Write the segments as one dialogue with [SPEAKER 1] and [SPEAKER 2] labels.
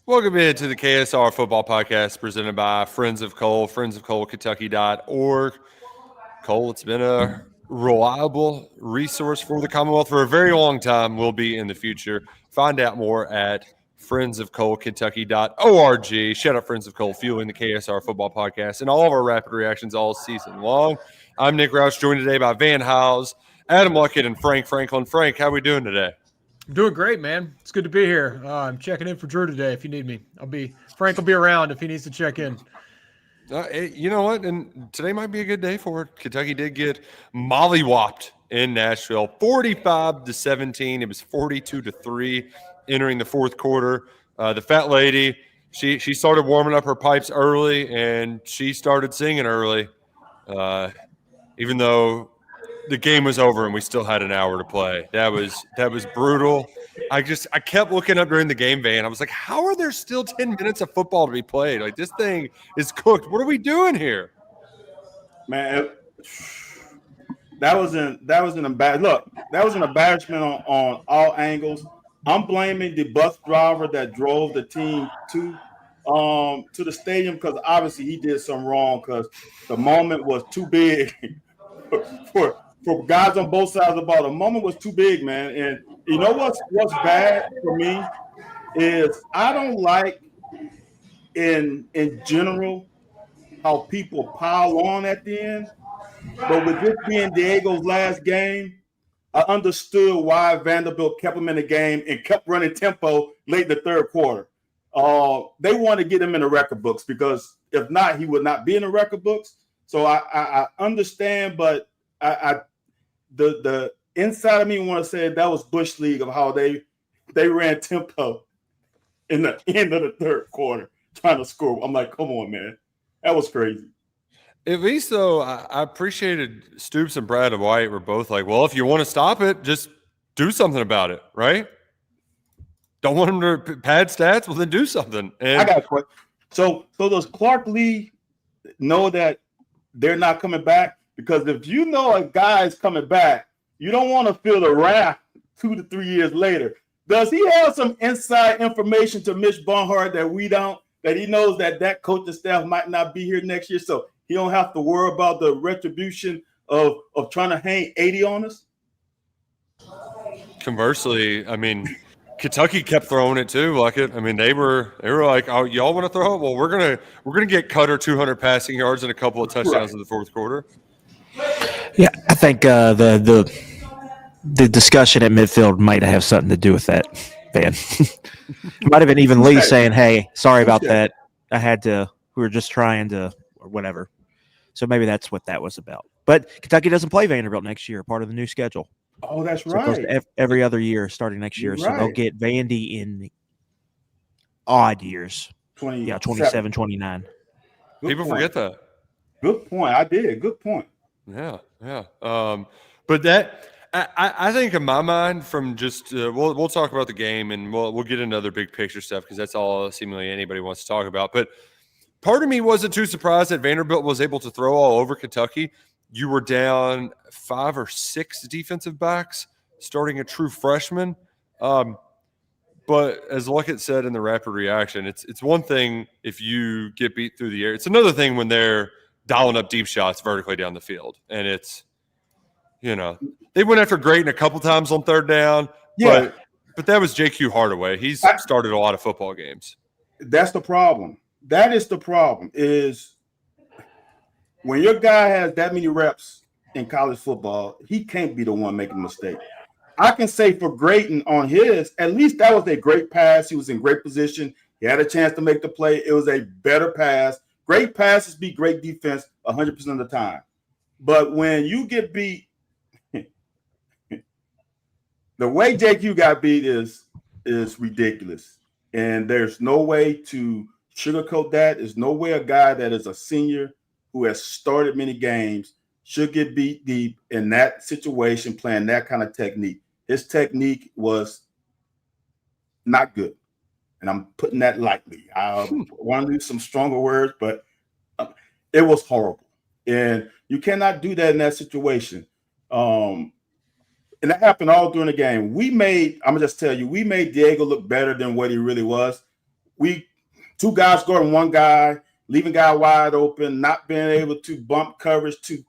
[SPEAKER 1] Welcome into the KSR Football Podcast presented by Friends of Cole, friendsofcolekentucky.org. Cole, it's been a reliable resource for the Commonwealth for a very long time, will be in the future. Find out more at friendsofcolekentucky.org. Shout out Friends of Cole, fueling the KSR Football Podcast and all of our rapid reactions all season long. I'm Nick Roush, joined today by Van Howes, Adam Luckett, and Frank Franklin. Frank, how are we doing today?
[SPEAKER 2] I'm doing great, man. It's good to be here. I'm checking in for Drew today if you need me. Frank will be around if he needs to check in.
[SPEAKER 1] You know what? And today might be a good day for it. Kentucky did get mollywopped in Nashville, 45-17. It was 42-3 entering the fourth quarter. The fat lady, she started warming up her pipes early, and she started singing early, even though the game was over and we still had an hour to play. That was brutal. I kept looking up during the game, Van. I was like, how are there still 10 minutes of football to be played? Like, this thing is cooked. What are we doing here?
[SPEAKER 3] Man, that was an embarrassment on all angles. I'm blaming the bus driver that drove the team to the stadium because obviously he did something wrong because the moment was too big for guys on both sides of the ball. The moment was too big, man. And you know what's bad for me is I don't like in general how people pile on at the end. But with this being Diego's last game, I understood why Vanderbilt kept him in the game and kept running tempo late in the third quarter. They want to get him in the record books because if not, he would not be in the record books. So I understand, but the inside of me want to say that was Bush League of how they ran tempo in the end of the third quarter trying to score. I'm like, come on, man. That was crazy.
[SPEAKER 1] At least, though, I appreciated Stoops and Brad and White were both like, well, if you want to stop it, just do something about it, right? Don't want them to pad stats? Well, then do something. And
[SPEAKER 3] I got a question. So does Clark Lee know that they're not coming back? Because if you know a guy is coming back, you don't want to feel the wrath 2 to 3 years later. Does he have some inside information to Mitch Barnhart that we don't? That he knows that coaching staff might not be here next year, so he don't have to worry about the retribution of trying to hang 80 on us?
[SPEAKER 1] Conversely, I mean, Kentucky kept throwing it too. I mean, they were like, "Oh, y'all want to throw it? Well, we're gonna get Cutter 200 passing yards and a couple of touchdowns in the fourth quarter."
[SPEAKER 4] Yeah, I think the discussion at midfield might have something to do with that, Van. Might have been even Lee saying, "Hey, sorry about that. We were just trying to, or whatever." So maybe that's what that was about. But Kentucky doesn't play Vanderbilt next year, part of the new schedule.
[SPEAKER 3] Oh, that's
[SPEAKER 4] so
[SPEAKER 3] right.
[SPEAKER 4] It goes to every other year starting next year.
[SPEAKER 3] You're
[SPEAKER 4] so
[SPEAKER 3] right.
[SPEAKER 4] they'll get Vandy in odd years. 27, 29.
[SPEAKER 1] People forget that.
[SPEAKER 3] Good point. I did. Good point.
[SPEAKER 1] Yeah. But that I think in my mind, from just we'll talk about the game and we'll get into other big picture stuff because that's all seemingly anybody wants to talk about. But part of me wasn't too surprised that Vanderbilt was able to throw all over Kentucky. You were down 5 or 6 defensive backs, starting a true freshman. But as Luckett said in the rapid reaction, it's one thing if you get beat through the air. It's another thing when they're dialing up deep shots vertically down the field. And it's, they went after Grayton a couple times on third down.
[SPEAKER 3] Yeah.
[SPEAKER 1] But that was J.Q. Hardaway. He's started a lot of football games.
[SPEAKER 3] That's the problem. That is the problem is when your guy has that many reps in college football, he can't be the one making a mistake. I can say for Grayton on his, at least that was a great pass. He was in great position. He had a chance to make the play. It was a better pass. Great passes beat great defense 100% of the time. But when you get beat, the way JQ got beat is ridiculous. And there's no way to sugarcoat that. There's no way a guy that is a senior who has started many games should get beat deep in that situation playing that kind of technique. His technique was not good. And I'm putting that lightly. I want to use some stronger words, but it was horrible. And you cannot do that in that situation. And that happened all during the game. We made Diego look better than what he really was. two guys scoring, one guy leaving guy wide open, not being able to bump coverage to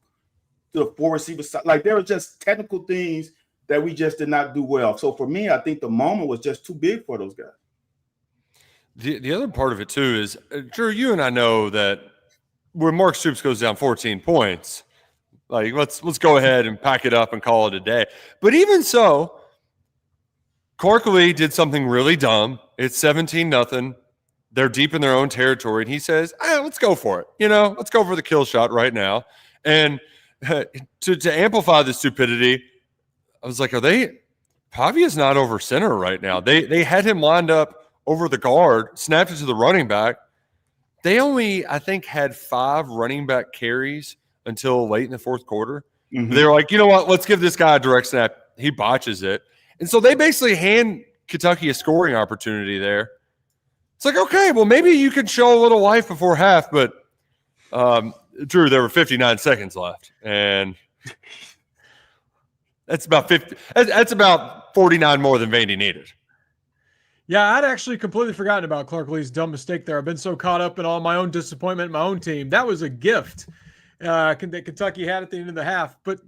[SPEAKER 3] the four receiver side. Like there were just technical things that we just did not do well. So for me, I think the moment was just too big for those guys.
[SPEAKER 1] The other part of it too is, Drew, you and I know that when Mark Stoops goes down 14 points, like let's go ahead and pack it up and call it a day. But even so, Clark Lee did something really dumb. It's 17-0. They're deep in their own territory, and he says, let's go for it. Let's go for the kill shot right now. And to amplify the stupidity, I was like, Pavia's not over center right now. They had him lined up over the guard, snapped it to the running back. They only, I think, had 5 running back carries until late in the fourth quarter. Mm-hmm. They were like, you know what? Let's give this guy a direct snap. He botches it. And so they basically hand Kentucky a scoring opportunity there. It's like, okay, well, maybe you can show a little life before half, but Drew, there were 59 seconds left, and that's about 50. That's about 49 more than Vandy needed.
[SPEAKER 2] Yeah, I'd actually completely forgotten about Clark Lee's dumb mistake there. I've been so caught up in all my own disappointment in my own team. That was a gift that Kentucky had at the end of the half. But,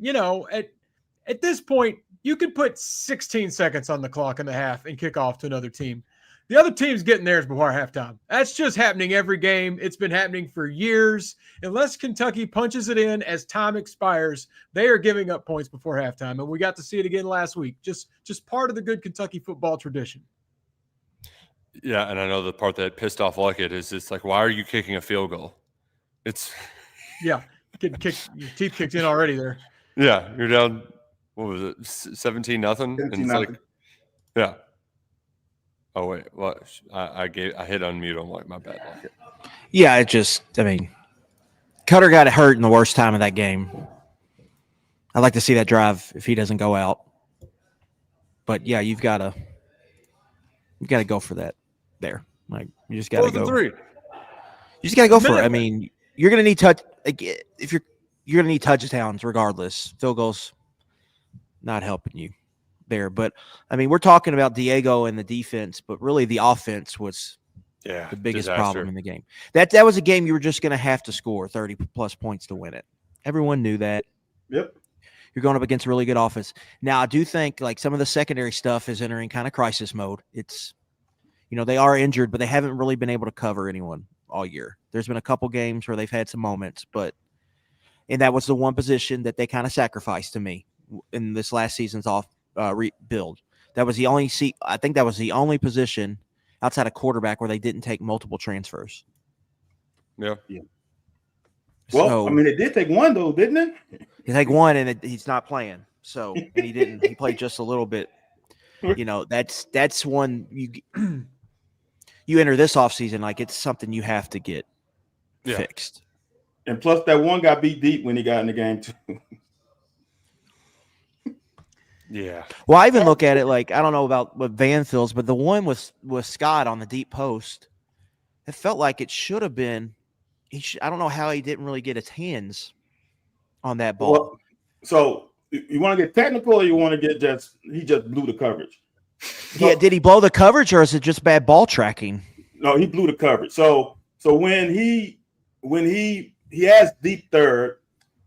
[SPEAKER 2] at this point, you could put 16 seconds on the clock in the half and kick off to another team. The other team's getting theirs before halftime. That's just happening every game. It's been happening for years. Unless Kentucky punches it in as time expires, they are giving up points before halftime. And we got to see it again last week. Just part of the good Kentucky football tradition.
[SPEAKER 1] Yeah, and I know the part that pissed off Luckett is it's like, why are you kicking a field goal?
[SPEAKER 2] Yeah, getting kicked, your teeth kicked in already there.
[SPEAKER 1] Yeah, you're down, what was it, 17-0? And it's like, yeah. Oh, wait, what? I hit unmute on my bad. Luckett.
[SPEAKER 4] Yeah, Cutter got hurt in the worst time of that game. I'd like to see that drive if he doesn't go out. But, yeah, you've got to go for that there. Like, you just got to go.
[SPEAKER 1] 3.
[SPEAKER 4] You just got to go for it. You're going to need touch. If you're going to need touchdowns regardless. Field goals not helping you there. But, we're talking about Diego and the defense, but really the offense was the biggest problem in the game. That was a game you were just going to have to score 30-plus points to win it. Everyone knew that.
[SPEAKER 3] Yep.
[SPEAKER 4] You're going up against a really good offense. Now, I do think like some of the secondary stuff is entering kind of crisis mode. It's, they are injured, but they haven't really been able to cover anyone all year. There's been a couple games where they've had some moments, and that was the one position that they kind of sacrificed to me in this last season's rebuild. That was the only I think that was the only position outside of quarterback where they didn't take multiple transfers.
[SPEAKER 1] Yeah.
[SPEAKER 3] Well, they did take one though, didn't it?
[SPEAKER 4] He take one, and he's not playing. So, and he didn't. He played just a little bit. That's one you enter this offseason like it's something you have to get fixed.
[SPEAKER 3] And plus, that one got beat deep when he got in the game too.
[SPEAKER 1] Yeah.
[SPEAKER 4] Well, I even look at it like, I don't know about what Van feels, but the one with Scott on the deep post, it felt like it should have been. I don't know how he didn't really get his hands on that ball.
[SPEAKER 3] Well, so you want to get technical, or you want to get he just blew the coverage?
[SPEAKER 4] Yeah, did he blow the coverage, or is it just bad ball tracking?
[SPEAKER 3] No, he blew the coverage. So when he has deep third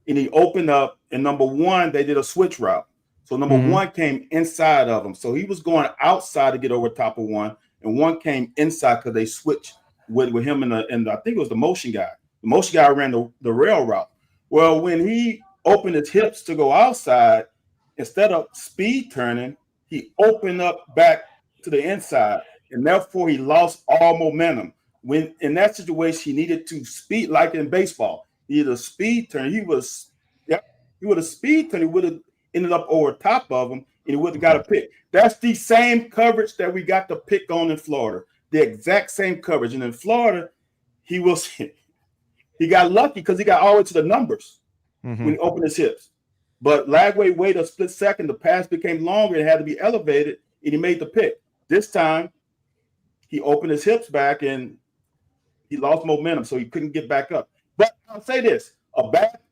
[SPEAKER 3] and he opened up, and number one, they did a switch route. So number one came inside of him. So he was going outside to get over top of one, and one came inside because they switched with him and I think it was the motion guy. The motion guy ran the rail route. Well, when he opened his hips to go outside, instead of speed turning, he opened up back to the inside, and therefore he lost all momentum. When in that situation, he needed to speed, like in baseball. He needed a speed turn. He would have speed turn. He would have ended up over top of him, and he would have got a pick. That's the same coverage that we got to pick on in Florida. The exact same coverage. And in Florida, he got lucky because he got all the way to the numbers when he opened his hips. But Lagway waited a split second. The pass became longer. It had to be elevated, and he made the pick. This time, he opened his hips back, and he lost momentum, so he couldn't get back up. But I'll say this: if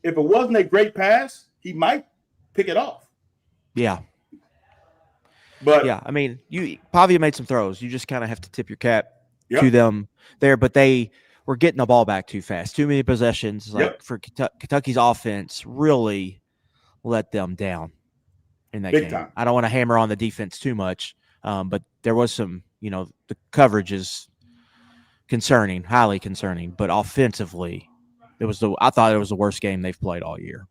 [SPEAKER 3] it wasn't a great pass, he might pick it off.
[SPEAKER 4] Yeah.
[SPEAKER 3] But
[SPEAKER 4] yeah, Pavia made some throws. You just kind of have to tip your cap to them there, but they were getting the ball back too fast. Too many possessions. Like for Kentucky's offense, really let them down in that game.
[SPEAKER 3] Time.
[SPEAKER 4] I don't want to hammer on the defense too much, but there was some. The coverage is concerning, highly concerning. But offensively, I thought it was the worst game they've played all year.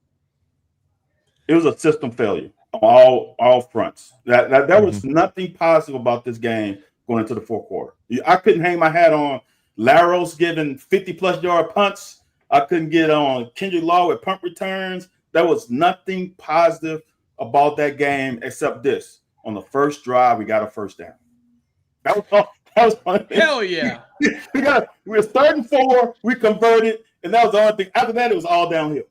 [SPEAKER 3] It was a system failure on all fronts. There was nothing positive about this game going into the fourth quarter. I couldn't hang my hat on Laros giving 50-plus yard punts. I couldn't get on Kendrick Law with punt returns. There was nothing positive about that game except this. On the first drive, we got a first down. That was all. That was fun.
[SPEAKER 2] Hell yeah.
[SPEAKER 3] we were 3rd and 4. We converted, and that was the only thing. After that, it was all downhill.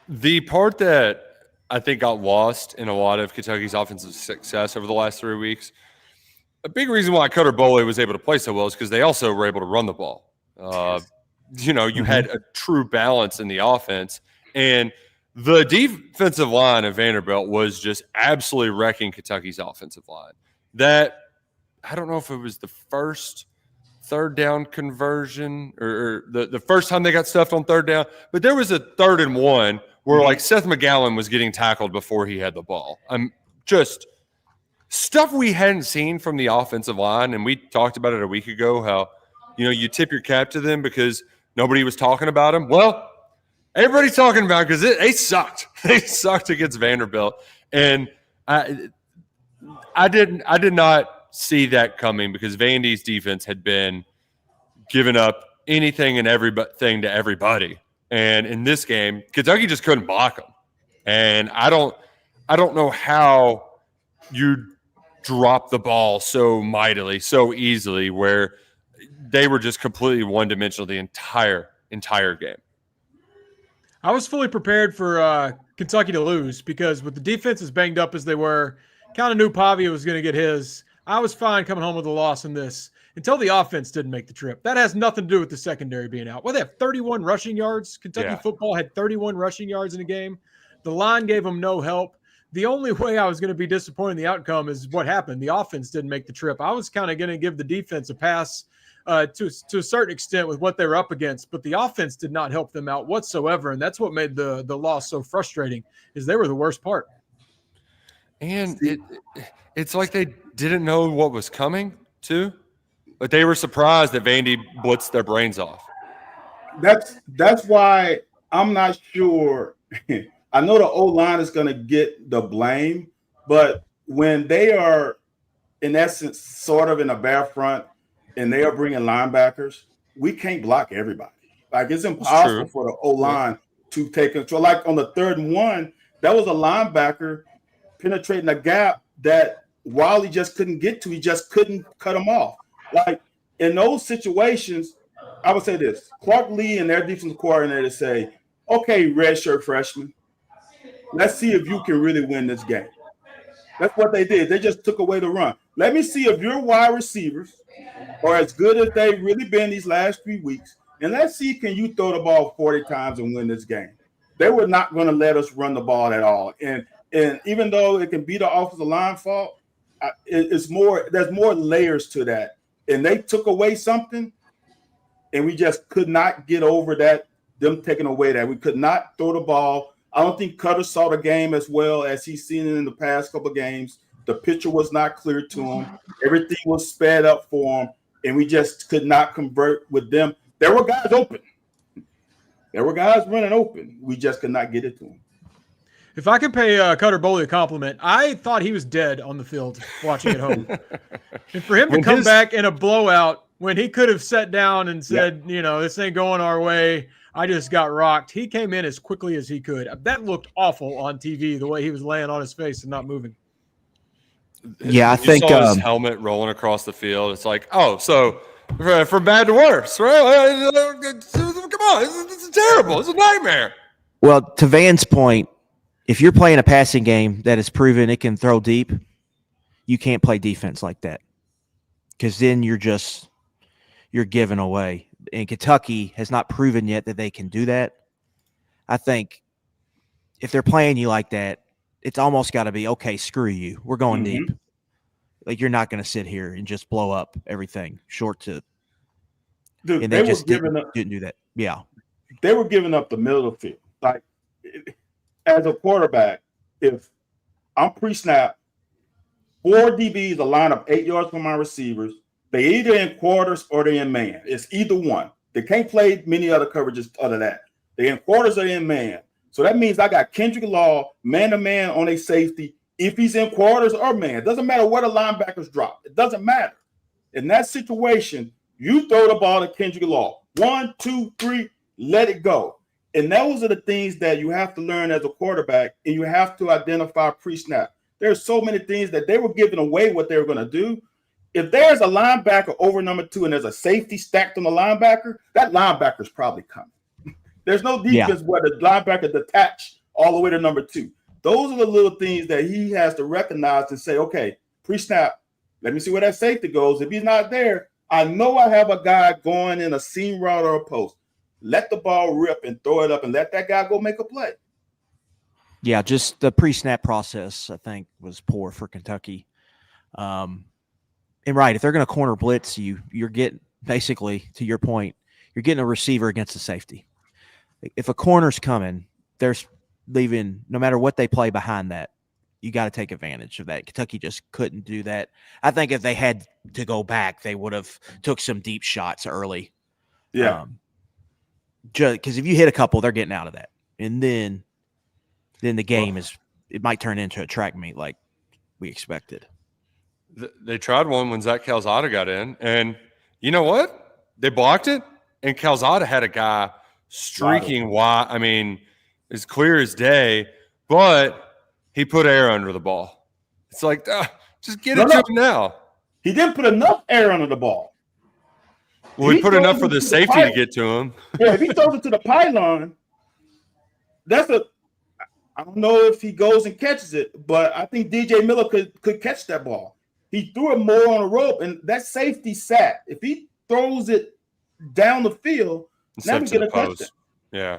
[SPEAKER 1] The part that I think got lost in a lot of Kentucky's offensive success over the last 3 weeks, a big reason why Cutter Boley was able to play so well is because they also were able to run the ball. You had a true balance in the offense, and the defensive line of Vanderbilt was just absolutely wrecking Kentucky's offensive line. That, I don't know if it was the first 3rd down conversion or the first time they got stuffed on 3rd down, but there was a 3rd and 1 where like Seth McGowan was getting tackled before he had the ball. Just stuff we hadn't seen from the offensive line, and we talked about it a week ago, how you tip your cap to them because nobody was talking about them. Well, everybody's talking about it because they sucked. They sucked against Vanderbilt, and I did not see that coming because Vandy's defense had been giving up anything and everything to everybody. And in this game, Kentucky just couldn't block them. And I don't know how you drop the ball so mightily, so easily, where they were just completely one-dimensional the entire game.
[SPEAKER 2] I was fully prepared for Kentucky to lose because with the defense as banged up as they were, kind of knew Pavia was going to get his. I was fine coming home with a loss in this until the offense didn't make the trip. That has nothing to do with the secondary being out. Well, they have 31 rushing yards. Kentucky football had 31 rushing yards in a game. The line gave them no help. The only way I was going to be disappointed in the outcome is what happened. The offense didn't make the trip. I was kind of going to give the defense a pass to a certain extent with what they were up against, but the offense did not help them out whatsoever, and that's what made the loss so frustrating is they were the worst part.
[SPEAKER 1] And it's like they didn't know what was coming, too. But they were surprised that Vandy blitzed their brains off.
[SPEAKER 3] That's why I'm not sure. I know the O-line is going to get the blame, but when they are, in essence, sort of in a bare front and they are bringing linebackers, we can't block everybody. Like, it's impossible for the O-line to take control. Like, on the 3rd and 1, that was a linebacker penetrating a gap that Wiley just couldn't get to. He just couldn't cut him off. Like, in those situations, I would say this. Clark Lee and their defensive coordinator say, okay, redshirt freshman, let's see if you can really win this game. That's what they did. They just took away the run. Let me see if your wide receivers are as good as they've really been these last 3 weeks, and let's see, can you throw the ball 40 times and win this game? They were not going to let us run the ball at all. And even though it can be the offensive line fault, there's more layers to that. And they took away something, and we just could not get over that, them taking away that. We could not throw the ball. I don't think Cutter saw the game as well as he's seen it in the past couple of games. The picture was not clear to him. Everything was sped up for him, and we just could not convert with them. There were guys open. There were guys running open. We just could not get it to him.
[SPEAKER 2] If I could pay Cutter Boley a compliment, I thought he was dead on the field watching at home. And for him to come back in a blowout when he could have sat down and said, this ain't going our way, I just got rocked. He came in as quickly as he could. That looked awful on TV, the way he was laying on his face and not moving.
[SPEAKER 4] Yeah, I think
[SPEAKER 1] saw his helmet rolling across the field. It's like, so from bad to worse, right? Come on, this is terrible. It's a nightmare.
[SPEAKER 4] Well, to Van's point, if you're playing a passing game that has proven it can throw deep, you can't play defense like that because then you're giving away. And Kentucky has not proven yet that they can do that. I think if they're playing you like that, it's almost got to be, okay, screw you. We're going deep. Like, you're not going to sit here and just blow up everything short to.
[SPEAKER 3] Dude,
[SPEAKER 4] And
[SPEAKER 3] they
[SPEAKER 4] just
[SPEAKER 3] were giving up.
[SPEAKER 4] didn't do that. Yeah.
[SPEAKER 3] They were giving up the middle of the field. Like, as a quarterback, if I'm pre-snap, 4 DBs will line up 8 yards from my receivers. They either in quarters or they in man. It's either one. They can't play many other coverages other than that. They in quarters or in man. So that means I got Kendrick Law man-to-man on a safety if he's in quarters or man. It doesn't matter where the linebackers drop. It doesn't matter. In that situation, you throw the ball to Kendrick Law. 1, 2, 3, let it go. And those are the things that you have to learn as a quarterback, and you have to identify pre-snap. There's so many things that they were giving away what they were going to do. If there's a linebacker over number 2 and there's a safety stacked on the linebacker, that linebacker's probably coming. There's no defense where the linebacker detached all the way to number 2. Those are the little things that he has to recognize and say, okay, pre-snap, let me see where that safety goes. If he's not there, I know I have a guy going in a seam route or a post. Let the ball rip and throw it up and let that guy go make a play.
[SPEAKER 4] Yeah, just the pre-snap process, I think, was poor for Kentucky. And right, if they're going to corner blitz, you're getting, basically, to your point, you're getting a receiver against a safety. If a corner's coming, there's leaving, no matter what they play behind that, you got to take advantage of that. Kentucky just couldn't do that. I think if they had to go back, they would have took some deep shots early.
[SPEAKER 3] Yeah.
[SPEAKER 4] Because if you hit a couple, they're getting out of that. And then the game it might turn into a track meet like we expected.
[SPEAKER 1] They tried one when Zach Calzada got in, and you know what? They blocked it, and Calzada had a guy streaking wide. I mean, as clear as day, but he put air under the ball. It's like, just get it to him now.
[SPEAKER 3] He didn't put enough air under the ball.
[SPEAKER 1] Well, he put enough for the safety to get to him.
[SPEAKER 3] Yeah, if he throws it to the pylon, I don't know if he goes and catches it, but I think DJ Miller could catch that ball. He threw it more on a rope, and that safety sat. If he throws it down the field, now we get a touchdown.
[SPEAKER 1] Yeah.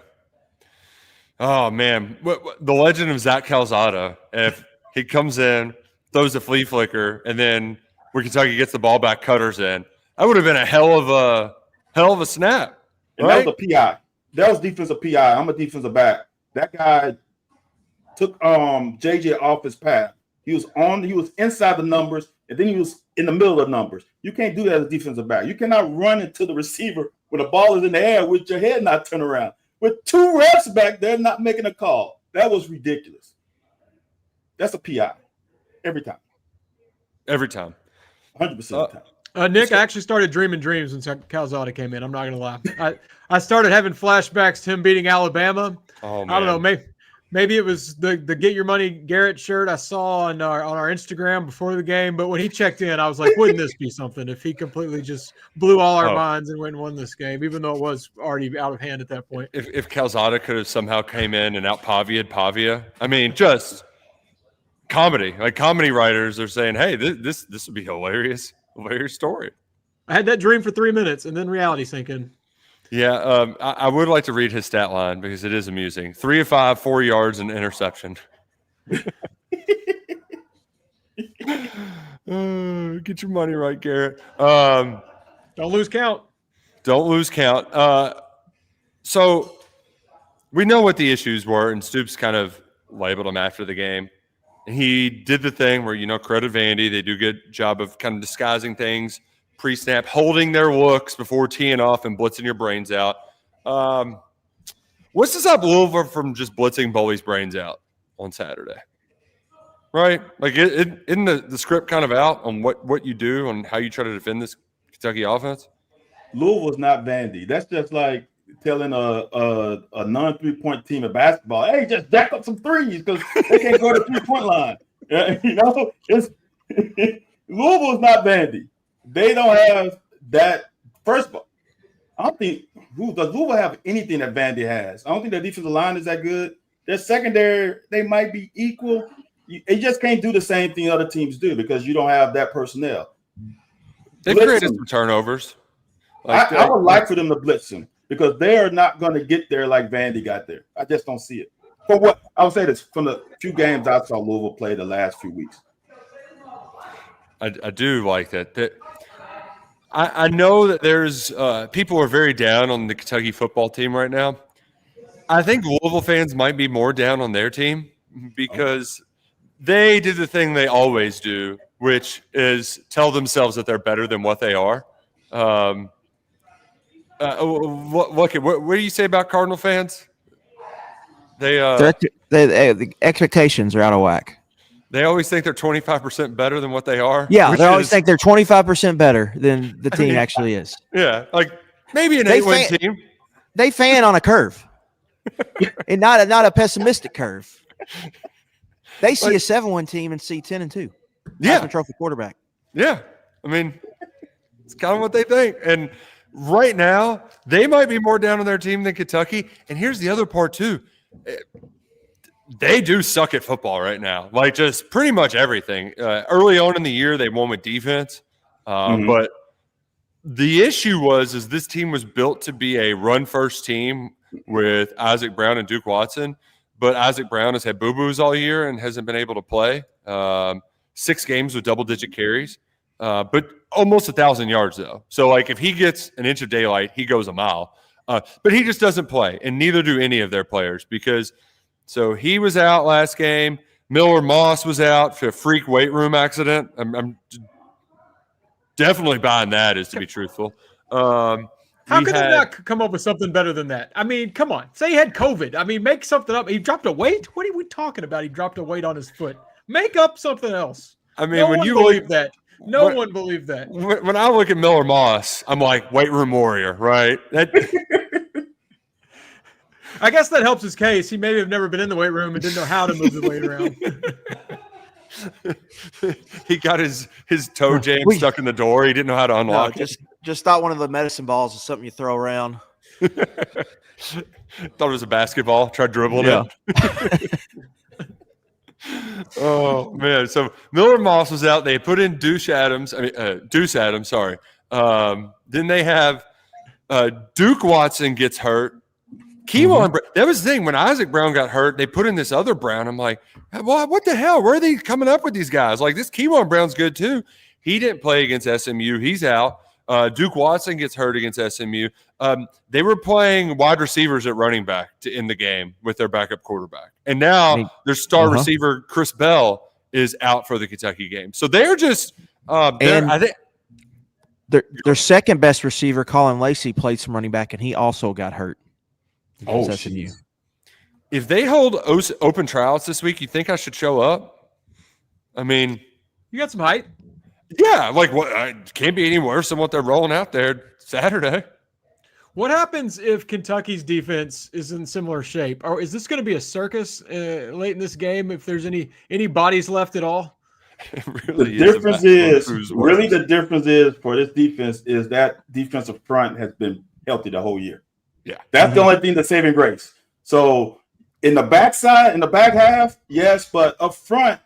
[SPEAKER 1] Oh, man. The legend of Zach Calzada, if he comes in, throws a flea flicker, and then where Kentucky gets the ball back, cutters in, that would have been a hell of a snap.
[SPEAKER 3] And right? That was a PI. That was defensive PI. I'm a defensive back. That guy took JJ off his path. He was inside the numbers, and then he was in the middle of the numbers. You can't do that as a defensive back. You cannot run into the receiver when the ball is in the air with your head not turned around. With 2 reps back there not making a call. That was ridiculous. That's a PI. Every time.
[SPEAKER 1] Every time.
[SPEAKER 3] 100% of the time.
[SPEAKER 2] Nick, I actually started dreaming dreams when Calzada came in. I'm not going to lie. I started having flashbacks to him beating Alabama.
[SPEAKER 1] Oh, man.
[SPEAKER 2] I don't know. Maybe it was the Get Your Money Garrett shirt I saw on our Instagram before the game. But when he checked in, I was like, wouldn't this be something if he completely just blew all our minds and went and won this game, even though it was already out of hand at that point.
[SPEAKER 1] If Calzada could have somehow came in and out-Pavia'd Pavia, I mean, just comedy. Like, comedy writers are saying, hey, this would be hilarious. Hilarious story.
[SPEAKER 2] I had that dream for 3 minutes, and then reality sank in.
[SPEAKER 1] Yeah, I would like to read his stat line because it is amusing. 3 of 5, 4 yards, and interception. Get your money right, Garrett.
[SPEAKER 2] Don't lose count.
[SPEAKER 1] Don't lose count. So we know what the issues were, and Stoops kind of labeled them after the game. And he did the thing where, credit Vandy. They do a good job of kind of disguising things. Pre-snap, holding their looks before teeing off and blitzing your brains out. What's to stop Louisville from just blitzing Bully's brains out on Saturday? Right? Like, isn't the script kind of out on what you do and how you try to defend this Kentucky offense?
[SPEAKER 3] Louisville's not Vandy. That's just like telling a non-3-point team of basketball, hey, just jack up some threes because they can't go to the 3-point line. Louisville's not Vandy. They don't have that. First of all, I don't think does Louisville have anything that Vandy has. I don't think their defensive line is that good. Their secondary, they might be equal. You just can't do the same thing other teams do because you don't have that personnel.
[SPEAKER 1] They've created some turnovers.
[SPEAKER 3] I would like for them to blitz them because they are not going to get there like Vandy got there. I just don't see it. For what I would say this from the few games I saw Louisville play the last few weeks.
[SPEAKER 1] I do like that. I know that there's people are very down on the Kentucky football team right now. I think Louisville fans might be more down on their team because they did the thing they always do, which is tell themselves that they're better than what they are. What do you say about Cardinal fans?
[SPEAKER 4] The expectations are out of whack.
[SPEAKER 1] They always think they're 25% better than what they are.
[SPEAKER 4] Yeah, they always think they're 25% better than the team actually is.
[SPEAKER 1] Yeah, like maybe an 8-win team.
[SPEAKER 4] They fan on a curve, and not a pessimistic curve. They see a 7-win team and see 10-2.
[SPEAKER 1] Yeah,
[SPEAKER 4] Heisman Trophy quarterback.
[SPEAKER 1] Yeah, I mean, it's kind of what they think. And right now, they might be more down on their team than Kentucky. And here's the other part too. They do suck at football right now, like just pretty much everything. Early on in the year, they won with defense, but the issue is this team was built to be a run-first team with Isaac Brown and Duke Watson, but Isaac Brown has had boo-boos all year and hasn't been able to play. 6 games with double-digit carries, but almost 1,000 yards though. So like if he gets an inch of daylight, he goes a mile. But he just doesn't play, and neither do any of their players because. So he was out last game. Miller Moss was out for a freak weight room accident. I'm definitely buying that, is to be truthful.
[SPEAKER 2] How could they not come up with something better than that? I mean, come on. Say he had COVID. I mean, make something up. He dropped a weight? What are we talking about? He dropped a weight on his foot. Make up something else.
[SPEAKER 1] I mean, when you believe
[SPEAKER 2] that. No one believed that.
[SPEAKER 1] When I look at Miller Moss, I'm like, weight room warrior, right?
[SPEAKER 2] I guess that helps his case. He maybe have never been in the weight room and didn't know how to move the weight around.
[SPEAKER 1] He got his toe jam stuck in the door. He didn't know how to unlock it.
[SPEAKER 4] Just thought one of the medicine balls is something you throw around.
[SPEAKER 1] Thought it was a basketball. Tried dribbling it. Oh man! So Miller Moss was out. They put in Deuce Adams. Sorry. Then they have Duke Watson gets hurt. Keywon, that was the thing. When Isaac Brown got hurt, they put in this other Brown. I'm like, what the hell? Where are they coming up with these guys? Like, this Keywon Brown's good too. He didn't play against SMU. He's out. Duke Watson gets hurt against SMU. They were playing wide receivers at running back to end the game with their backup quarterback. And now their star receiver, Chris Bell, is out for the Kentucky game. So they're just I think
[SPEAKER 4] their second best receiver, Colin Lacey, played some running back, and he also got hurt. SMU.
[SPEAKER 1] If they hold open tryouts this week, you think I should show up? I mean,
[SPEAKER 2] you got some height.
[SPEAKER 1] Yeah, like what? It can't be any worse than what they're rolling out there Saturday.
[SPEAKER 2] What happens if Kentucky's defense is in similar shape? Or is this going to be a circus late in this game if there's any bodies left at all?
[SPEAKER 3] The difference is for this defense is that defensive front has been healthy the whole year.
[SPEAKER 1] Yeah,
[SPEAKER 3] that's the only thing that's saving grace. So in the backside, in the back half, yes, but up front,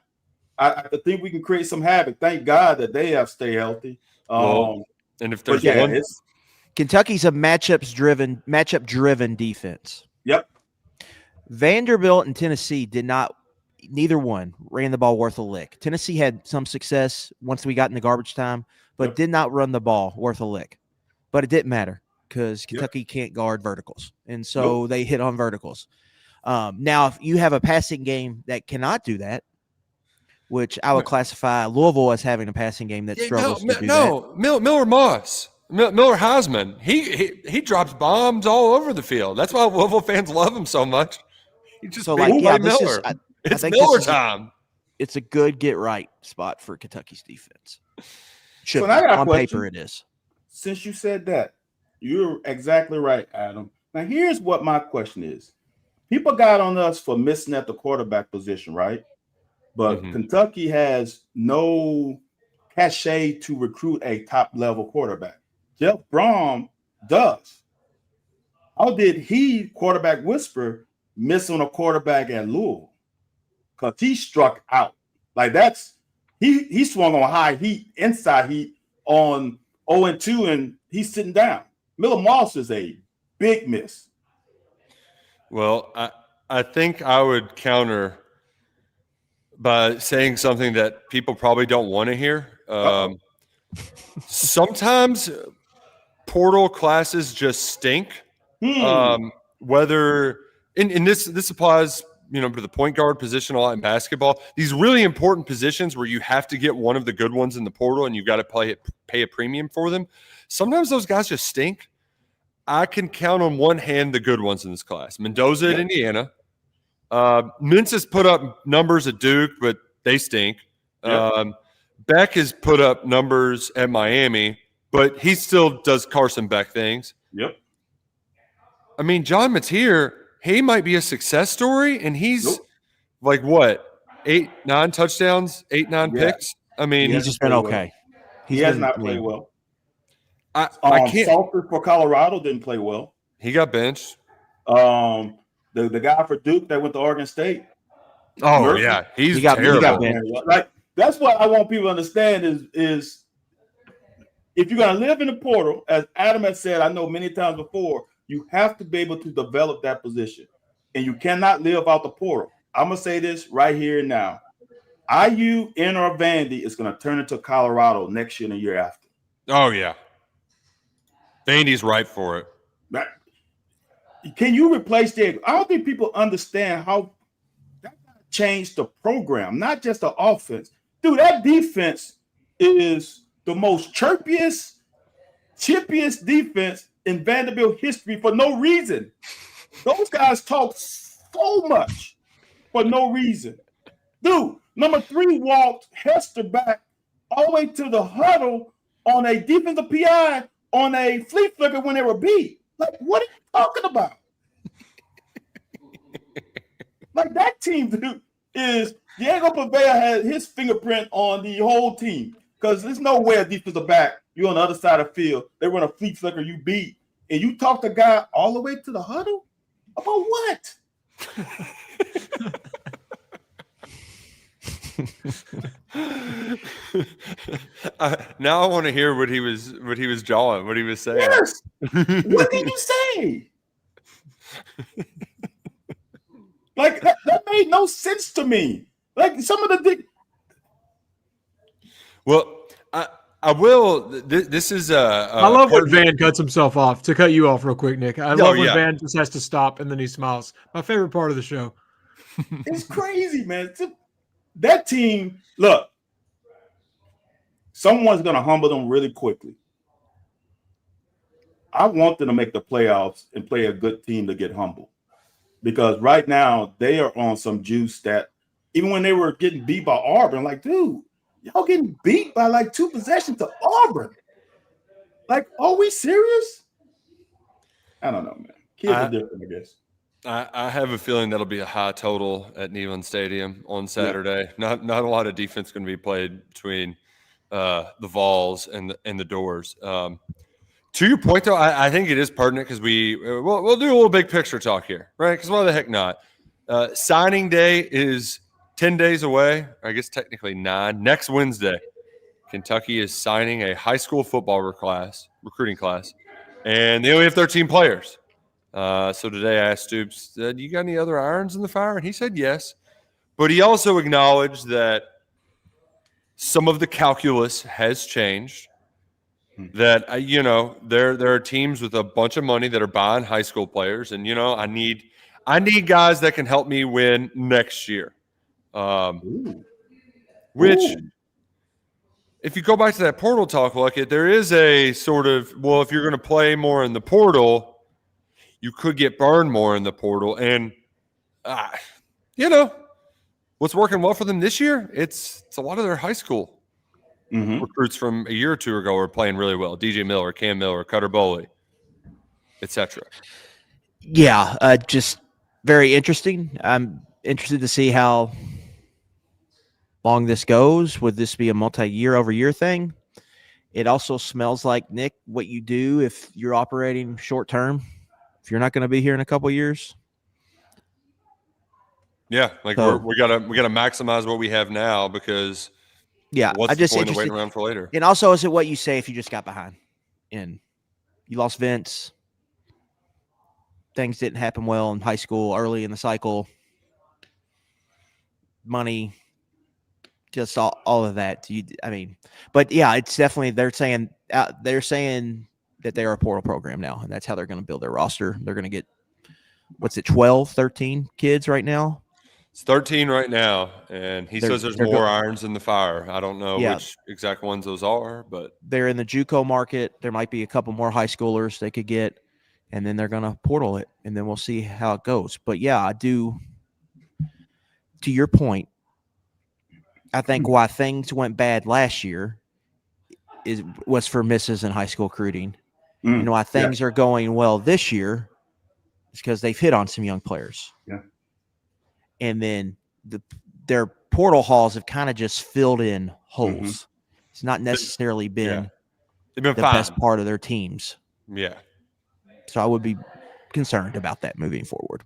[SPEAKER 3] I think we can create some havoc. Thank God that they have stayed healthy.
[SPEAKER 1] And if there's
[SPEAKER 4] Kentucky's a matchup driven defense.
[SPEAKER 3] Yep.
[SPEAKER 4] Vanderbilt and Tennessee neither one ran the ball worth a lick. Tennessee had some success once we got in the garbage time, but did not run the ball worth a lick. But it didn't matter because Kentucky can't guard verticals. And so they hit on verticals. Now, if you have a passing game that cannot do that, which I would classify Louisville as having a passing game that struggles to do that.
[SPEAKER 1] Miller Moss, Miller Heisman, he drops bombs all over the field. That's why Louisville fans love him so much. He just Miller. It's Miller time.
[SPEAKER 4] It's a good get right spot for Kentucky's defense.
[SPEAKER 3] On
[SPEAKER 4] paper, it is.
[SPEAKER 3] Since you said that, you're exactly right, Adam. Now, here's what my question is. People got on us for missing at the quarterback position, right? But Kentucky has no cachet to recruit a top-level quarterback. Jeff Brom does. How did he, quarterback whisper, miss on a quarterback at Louisville? Because he struck out. Like he swung on high heat, inside heat on 0-2, and he's sitting down. Miller Moss is a big miss.
[SPEAKER 1] Well, I think I would counter by saying something that people probably don't want to hear. Sometimes portal classes just stink. Whether and this applies, to the point guard position a lot in basketball. These really important positions where you have to get one of the good ones in the portal and you've got to pay a premium for them. Sometimes those guys just stink. I can count on one hand the good ones in this class. Mendoza at Indiana. Mintz has put up numbers at Duke, but they stink. Beck has put up numbers at Miami, but he still does Carson Beck things.
[SPEAKER 3] Yep.
[SPEAKER 1] I mean, John Mateer, he might be a success story, and he's like what, 8, 9 touchdowns, 8, 9 picks. I mean,
[SPEAKER 4] he's just been okay.
[SPEAKER 3] He has not played well.
[SPEAKER 1] I can't.
[SPEAKER 3] Salford for Colorado didn't play well.
[SPEAKER 1] He got benched.
[SPEAKER 3] The guy for Duke that went to Oregon State.
[SPEAKER 1] Oh
[SPEAKER 3] Murphy,
[SPEAKER 1] yeah, he
[SPEAKER 4] got
[SPEAKER 1] terrible.
[SPEAKER 3] Like that's what I want people to understand is if you're gonna live in the portal, as Adam has said, I know many times before, you have to be able to develop that position, and you cannot live out the portal. I'm gonna say this right here and now: IU in or Vandy is gonna turn into Colorado next year and the year after.
[SPEAKER 1] Oh yeah, Vandy's right for it.
[SPEAKER 3] Can you replace Diego? I don't think people understand how that changed the program, not just the offense. Dude, that defense is the most chippiest defense in Vanderbilt history for no reason. Those guys talk so much for no reason. Dude, number 3 walked Hester back all the way to the huddle on a defensive PI on a flea flicker when they were beat. Like, what are you talking about? Like, that team, dude, is Diego Pavea had his fingerprint on the whole team. Because there's no way a defensive back, you're on the other side of the field, they run a flea flicker, you beat, and you talk the guy all the way to the huddle? About what?
[SPEAKER 1] Now I want to hear what he was jawing, what he was saying.
[SPEAKER 3] Yes. What did you say? Like that made no sense to me. Like some of the
[SPEAKER 1] Well, I will. This is
[SPEAKER 2] I love when Van cuts himself off. To cut you off real quick, Nick. I love when Van just has to stop and then he smiles. My favorite part of the show.
[SPEAKER 3] It's crazy, man. That team, look, someone's going to humble them really quickly. I want them to make the playoffs and play a good team to get humble. Because right now, they are on some juice that even when they were getting beat by Auburn, like, dude, y'all getting beat by like 2 possessions to Auburn. Like, are we serious? I don't know, man. Kids are different, I guess.
[SPEAKER 1] I have a feeling that'll be a high total at Neyland Stadium on Saturday. Yeah. Not a lot of defense going to be played between the Vols and the Doors. To your point, though, I think it is pertinent because we'll do a little big picture talk here, right? Because why the heck not? Signing day is 10 days away. I guess technically 9. Next Wednesday, Kentucky is signing a high school football recruiting class, and they only have 13 players. So today I asked Stoops, do you got any other irons in the fire? And he said yes. But he also acknowledged that some of the calculus has changed. That, there are teams with a bunch of money that are buying high school players. And, I need guys that can help me win next year. Which, if you go back to that portal talk, there is a sort of, if you're going to play more in the portal, you could get burned more in the portal. And, what's working well for them this year, it's a lot of their high school recruits from a year or 2 ago are playing really well. DJ Miller, Cam Miller, Cutter Boley, etc.
[SPEAKER 4] Yeah, just very interesting. I'm interested to see how long this goes. Would this be a multi-year-over-year thing? It also smells like, Nick, what you do if you're operating short-term, if you're not going to be here in a couple of years.
[SPEAKER 1] Yeah, we gotta maximize what we have now because what's the point of waiting around for later?
[SPEAKER 4] And also, is it what you say if you just got behind and you lost Vince? Things didn't happen well in high school, early in the cycle. Money just all of that. But yeah, it's definitely they're saying that they're a portal program now, and that's how they're going to build their roster. They're going to get 12, 13 kids right now.
[SPEAKER 1] It's 13 right now, and he says there's more irons in the fire. I don't know which exact ones those are, but
[SPEAKER 4] they're in the JUCO market. There might be a couple more high schoolers they could get, and then they're going to portal it, and then we'll see how it goes. But yeah, I do. To your point, I think why things went bad last year was for misses in high school recruiting, and why things are going well this year is because they've hit on some young players.
[SPEAKER 3] Yeah.
[SPEAKER 4] And then their portal halls have kind of just filled in holes. It's not necessarily been the best part of their teams.
[SPEAKER 1] Yeah.
[SPEAKER 4] So I would be concerned about that moving forward.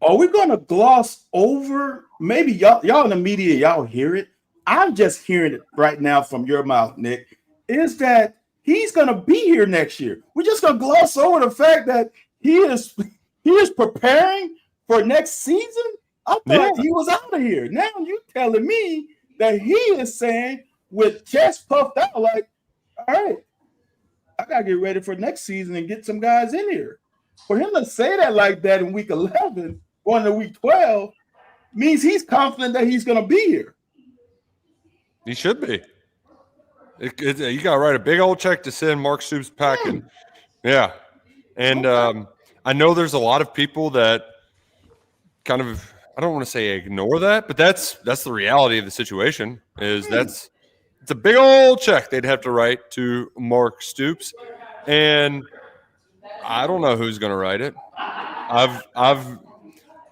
[SPEAKER 3] Are we going to gloss over? Maybe y'all in the media, y'all hear it. I'm just hearing it right now from your mouth, Nick, is that he's going to be here next year. We're just going to gloss over the fact that he is preparing for next season. I thought he was out of here. Now you're telling me that he is saying with chest puffed out, like, all right, I got to get ready for next season and get some guys in here. For him to say that like that in week 11, going to week 12, means he's confident that he's going to be here.
[SPEAKER 1] He should be. You got to write a big old check to send Mark Stoops packing. Yeah. And I know there's a lot of people that kind of, I don't want to say ignore that, but that's the reality of the situation. It's a big old check they'd have to write to Mark Stoops, and I don't know who's going to write it.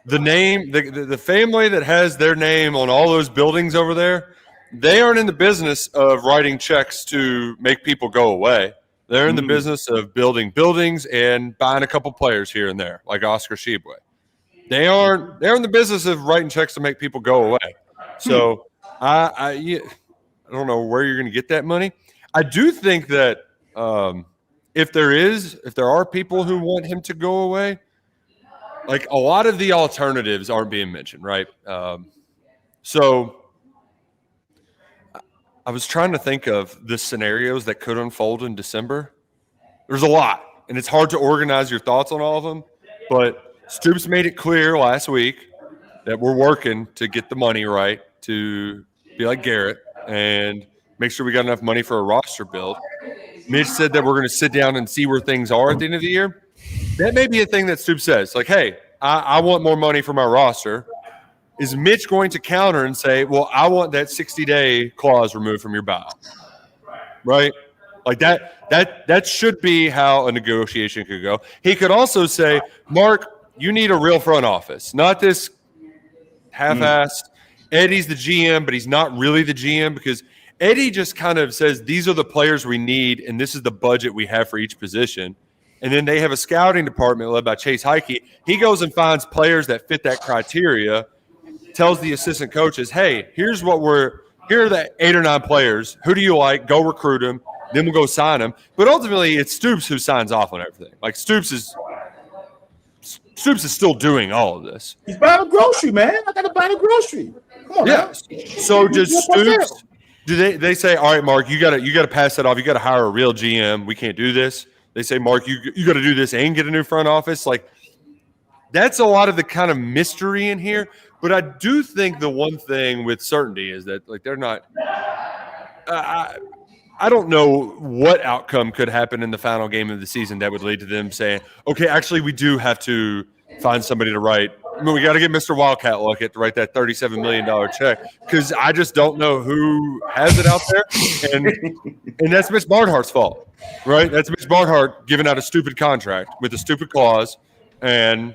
[SPEAKER 1] The name, the family that has their name on all those buildings over there, they aren't in the business of writing checks to make people go away. They're in the business of building buildings and buying a couple players here and there, like Oscar Shibwe. They're in the business of writing checks to make people go away. So I don't know where you're going to get that money. I do think that if there are people who want him to go away, like a lot of the alternatives aren't being mentioned, right? So I was trying to think of the scenarios that could unfold in December. There's a lot, and it's hard to organize your thoughts on all of them, but Stoops made it clear last week that we're working to get the money right to be like Garrett and make sure we got enough money for a roster build. Mitch said that we're going to sit down and see where things are at the end of the year. That may be a thing that Stoops says, like, hey, I want more money for my roster. Is Mitch going to counter and say, well, I want that 60-day clause removed from your buyout? Right? Like that should be how a negotiation could go. He could also say, Mark, you need a real front office, not this half-assed. Eddie's the GM, but he's not really the GM because Eddie just kind of says these are the players we need and this is the budget we have for each position. And then they have a scouting department led by Chase Heike. He goes and finds players that fit that criteria, tells the assistant coaches, hey, here are the 8 or 9 players. Who do you like? Go recruit them. Then we'll go sign them. But ultimately, it's Stoops who signs off on everything. Like Stoops is still doing all of this.
[SPEAKER 3] He's buying a grocery, man. I got to buy the grocery. Come on,
[SPEAKER 1] yeah. So does Stoops? Do they say, all right, Mark, you got to pass that off. You got to hire a real GM. We can't do this. They say, Mark, you got to do this and get a new front office. Like that's a lot of the kind of mystery in here. But I do think the one thing with certainty is that like they're not. I don't know what outcome could happen in the final game of the season that would lead to them saying, okay, actually, we do have to find somebody to write. I mean, we got to get Mr. Wildcat Luckett to write that $37 million check because I just don't know who has it out there. And that's Mitch Barnhart's fault, right? That's Mitch Barnhart giving out a stupid contract with a stupid clause, and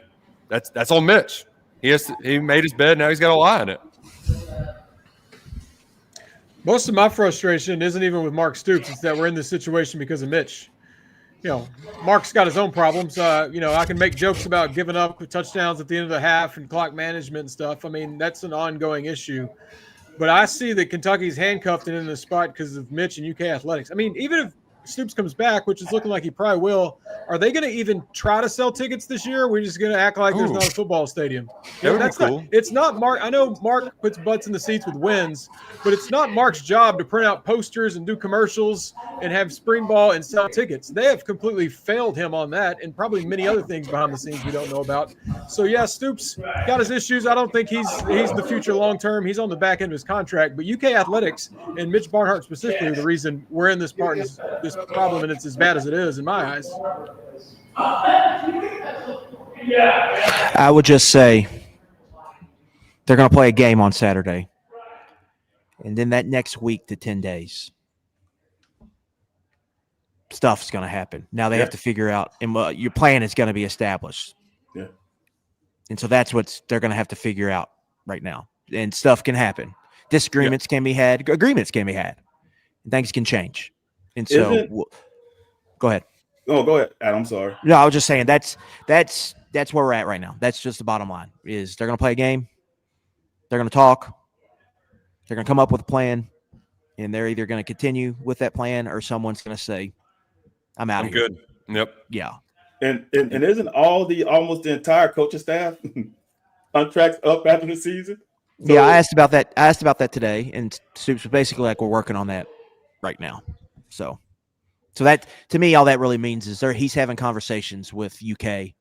[SPEAKER 1] that's on Mitch. He made his bed, now he's got to lie in it.
[SPEAKER 2] Most of my frustration isn't even with Mark Stoops. It's that we're in this situation because of Mitch. You know, Mark's got his own problems. I can make jokes about giving up touchdowns at the end of the half and clock management and stuff. I mean, that's an ongoing issue. But I see that Kentucky's handcuffed and in the spot because of Mitch and UK athletics. I mean, even if Stoops comes back, which is looking like he probably will, Are they going to even try to sell tickets this year? Or are we just going to act like there's not a football stadium?
[SPEAKER 1] That would be
[SPEAKER 2] That's
[SPEAKER 1] cool.
[SPEAKER 2] not. It's not Mark. I know Mark puts butts in the seats with wins, but it's not Mark's job to print out posters and do commercials and have spring ball and sell tickets. They have completely failed him on that, and probably many other things behind the scenes we don't know about. So yeah, Stoops got his issues. I don't think he's the future long term. He's on the back end of his contract. But UK Athletics and Mitch Barnhart specifically are the reason we're in this this problem, and it's as bad as it is in my eyes.
[SPEAKER 4] I would just say they're going to play a game on Saturday. And then that next week to 10 days, stuff's going to happen. Now they have to figure out, and your plan is going to be established.
[SPEAKER 3] Yeah.
[SPEAKER 4] And so that's what they're going to have to figure out right now. And stuff can happen. Disagreements can be had. Agreements can be had. And things can change. And so go ahead.
[SPEAKER 3] Oh, go ahead, Adam. I'm sorry.
[SPEAKER 4] No, I was just saying that's where we're at right now. That's just the bottom line. Is they're going to play a game, they're going to talk, they're going to come up with a plan, and they're either going to continue with that plan or someone's going to say, "I'm out of here."
[SPEAKER 1] Good. Yep.
[SPEAKER 4] Yeah.
[SPEAKER 3] And isn't almost the entire coaching staff contracts up after the season? So,
[SPEAKER 4] yeah, I asked about that today, and Stoops was basically like, "We're working on that right now." So that, to me, all that really means is he's having conversations with UK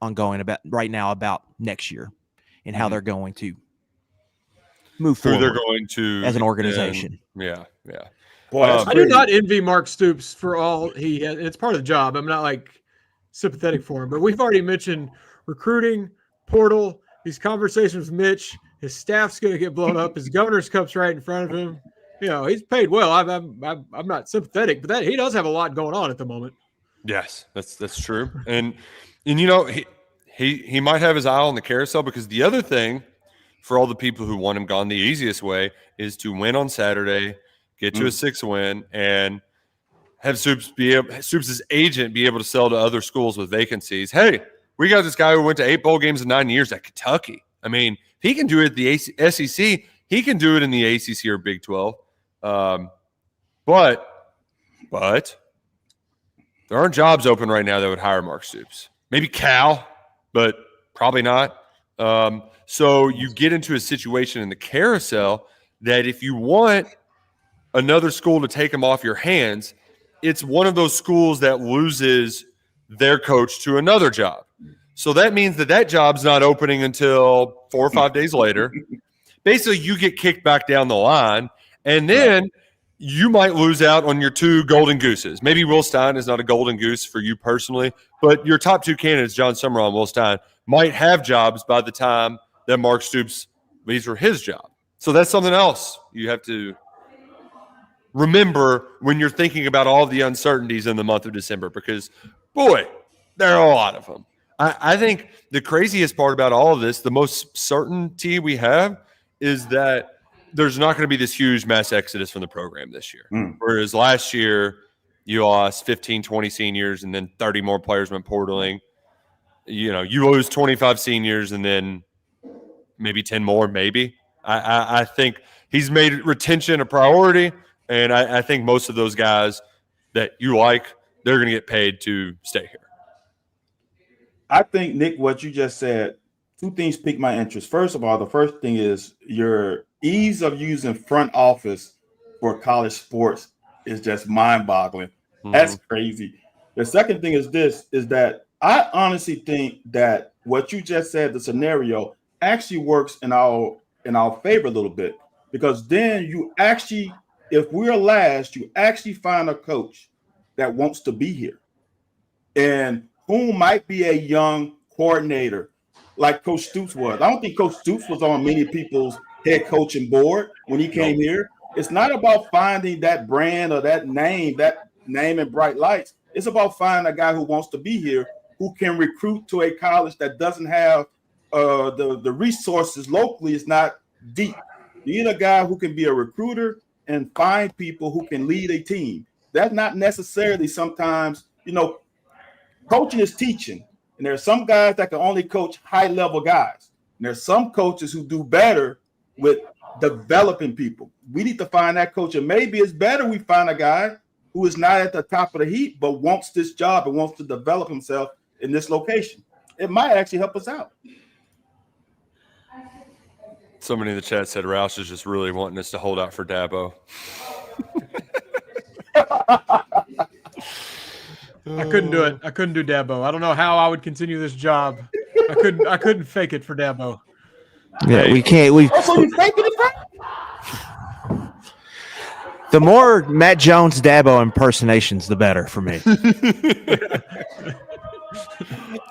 [SPEAKER 4] ongoing about next year and how they're going to move forward.
[SPEAKER 1] Who they're going to
[SPEAKER 4] as an organization.
[SPEAKER 1] Yeah.
[SPEAKER 3] boy,
[SPEAKER 2] I do not envy Mark Stoops for all he has. It's part of the job. I'm not like sympathetic for him, but we've already mentioned recruiting, portal, these conversations with Mitch. His staff's going to get blown up. His governor's cup's right in front of him. You know, he's paid well. I'm not sympathetic, but he does have a lot going on at the moment.
[SPEAKER 1] Yes, that's true. And you know, he might have his eye on the carousel, because the other thing for all the people who want him gone, the easiest way is to win on Saturday, get to a 6 win, and have Stoops' agent be able to sell to other schools with vacancies. Hey, we got this guy who went to 8 bowl games in 9 years at Kentucky. I mean, he can do it at the SEC. He can do it in the ACC or Big 12. But there aren't jobs open right now that would hire Mark Stoops. Maybe Cal, but probably not. So you get into a situation in the carousel that if you want another school to take him off your hands, it's one of those schools that loses their coach to another job. So that means that job's not opening until 4 or 5 days later. Basically, you get kicked back down the line, and then you might lose out on your 2 golden gooses. Maybe Will Stein is not a golden goose for you personally, but your top 2 candidates, John Summerall and Will Stein, might have jobs by the time that Mark Stoops leaves for his job. So that's something else you have to remember when you're thinking about all the uncertainties in the month of December, because, boy, there are a lot of them. I think the craziest part about all of this, the most certainty we have, is that there's not going to be this huge mass exodus from the program this year. Whereas last year, you lost 15, 20 seniors, and then 30 more players went portaling. You know, you lose 25 seniors and then maybe 10 more, maybe. I think he's made retention a priority, and I think most of those guys that you like, they're going to get paid to stay here.
[SPEAKER 3] I think, Nick, what you just said, 2 things piqued my interest. First of all, the first thing is your ease of using front office for college sports is just mind-boggling. That's crazy. The second thing is that I honestly think that what you just said, the scenario, actually works in our favor a little bit, because then you actually, if we're last, you actually find a coach that wants to be here and who might be a young coordinator like Coach Stoops was. I don't think Coach Stoops was on many people's head coaching board when he came here. It's not about finding that brand or that name in bright lights. It's about finding a guy who wants to be here, who can recruit to a college that doesn't have the resources locally. Is not deep. You need a guy who can be a recruiter and find people who can lead a team. That's not necessarily sometimes, coaching is teaching. And there are some guys that can only coach high-level guys. And there's some coaches who do better with developing people. We need to find that coach. And maybe it's better we find a guy who is not at the top of the heap, but wants this job and wants to develop himself in this location. It might actually help us out.
[SPEAKER 1] Somebody in the chat said Roush is just really wanting us to hold out for Dabo.
[SPEAKER 2] I couldn't do it. I couldn't do Dabo. I don't know how I would continue this job. I couldn't fake it for Dabo.
[SPEAKER 4] Yeah, we can't.
[SPEAKER 3] Also, you faking it,
[SPEAKER 4] The more Matt Jones Dabo impersonations, the better for me.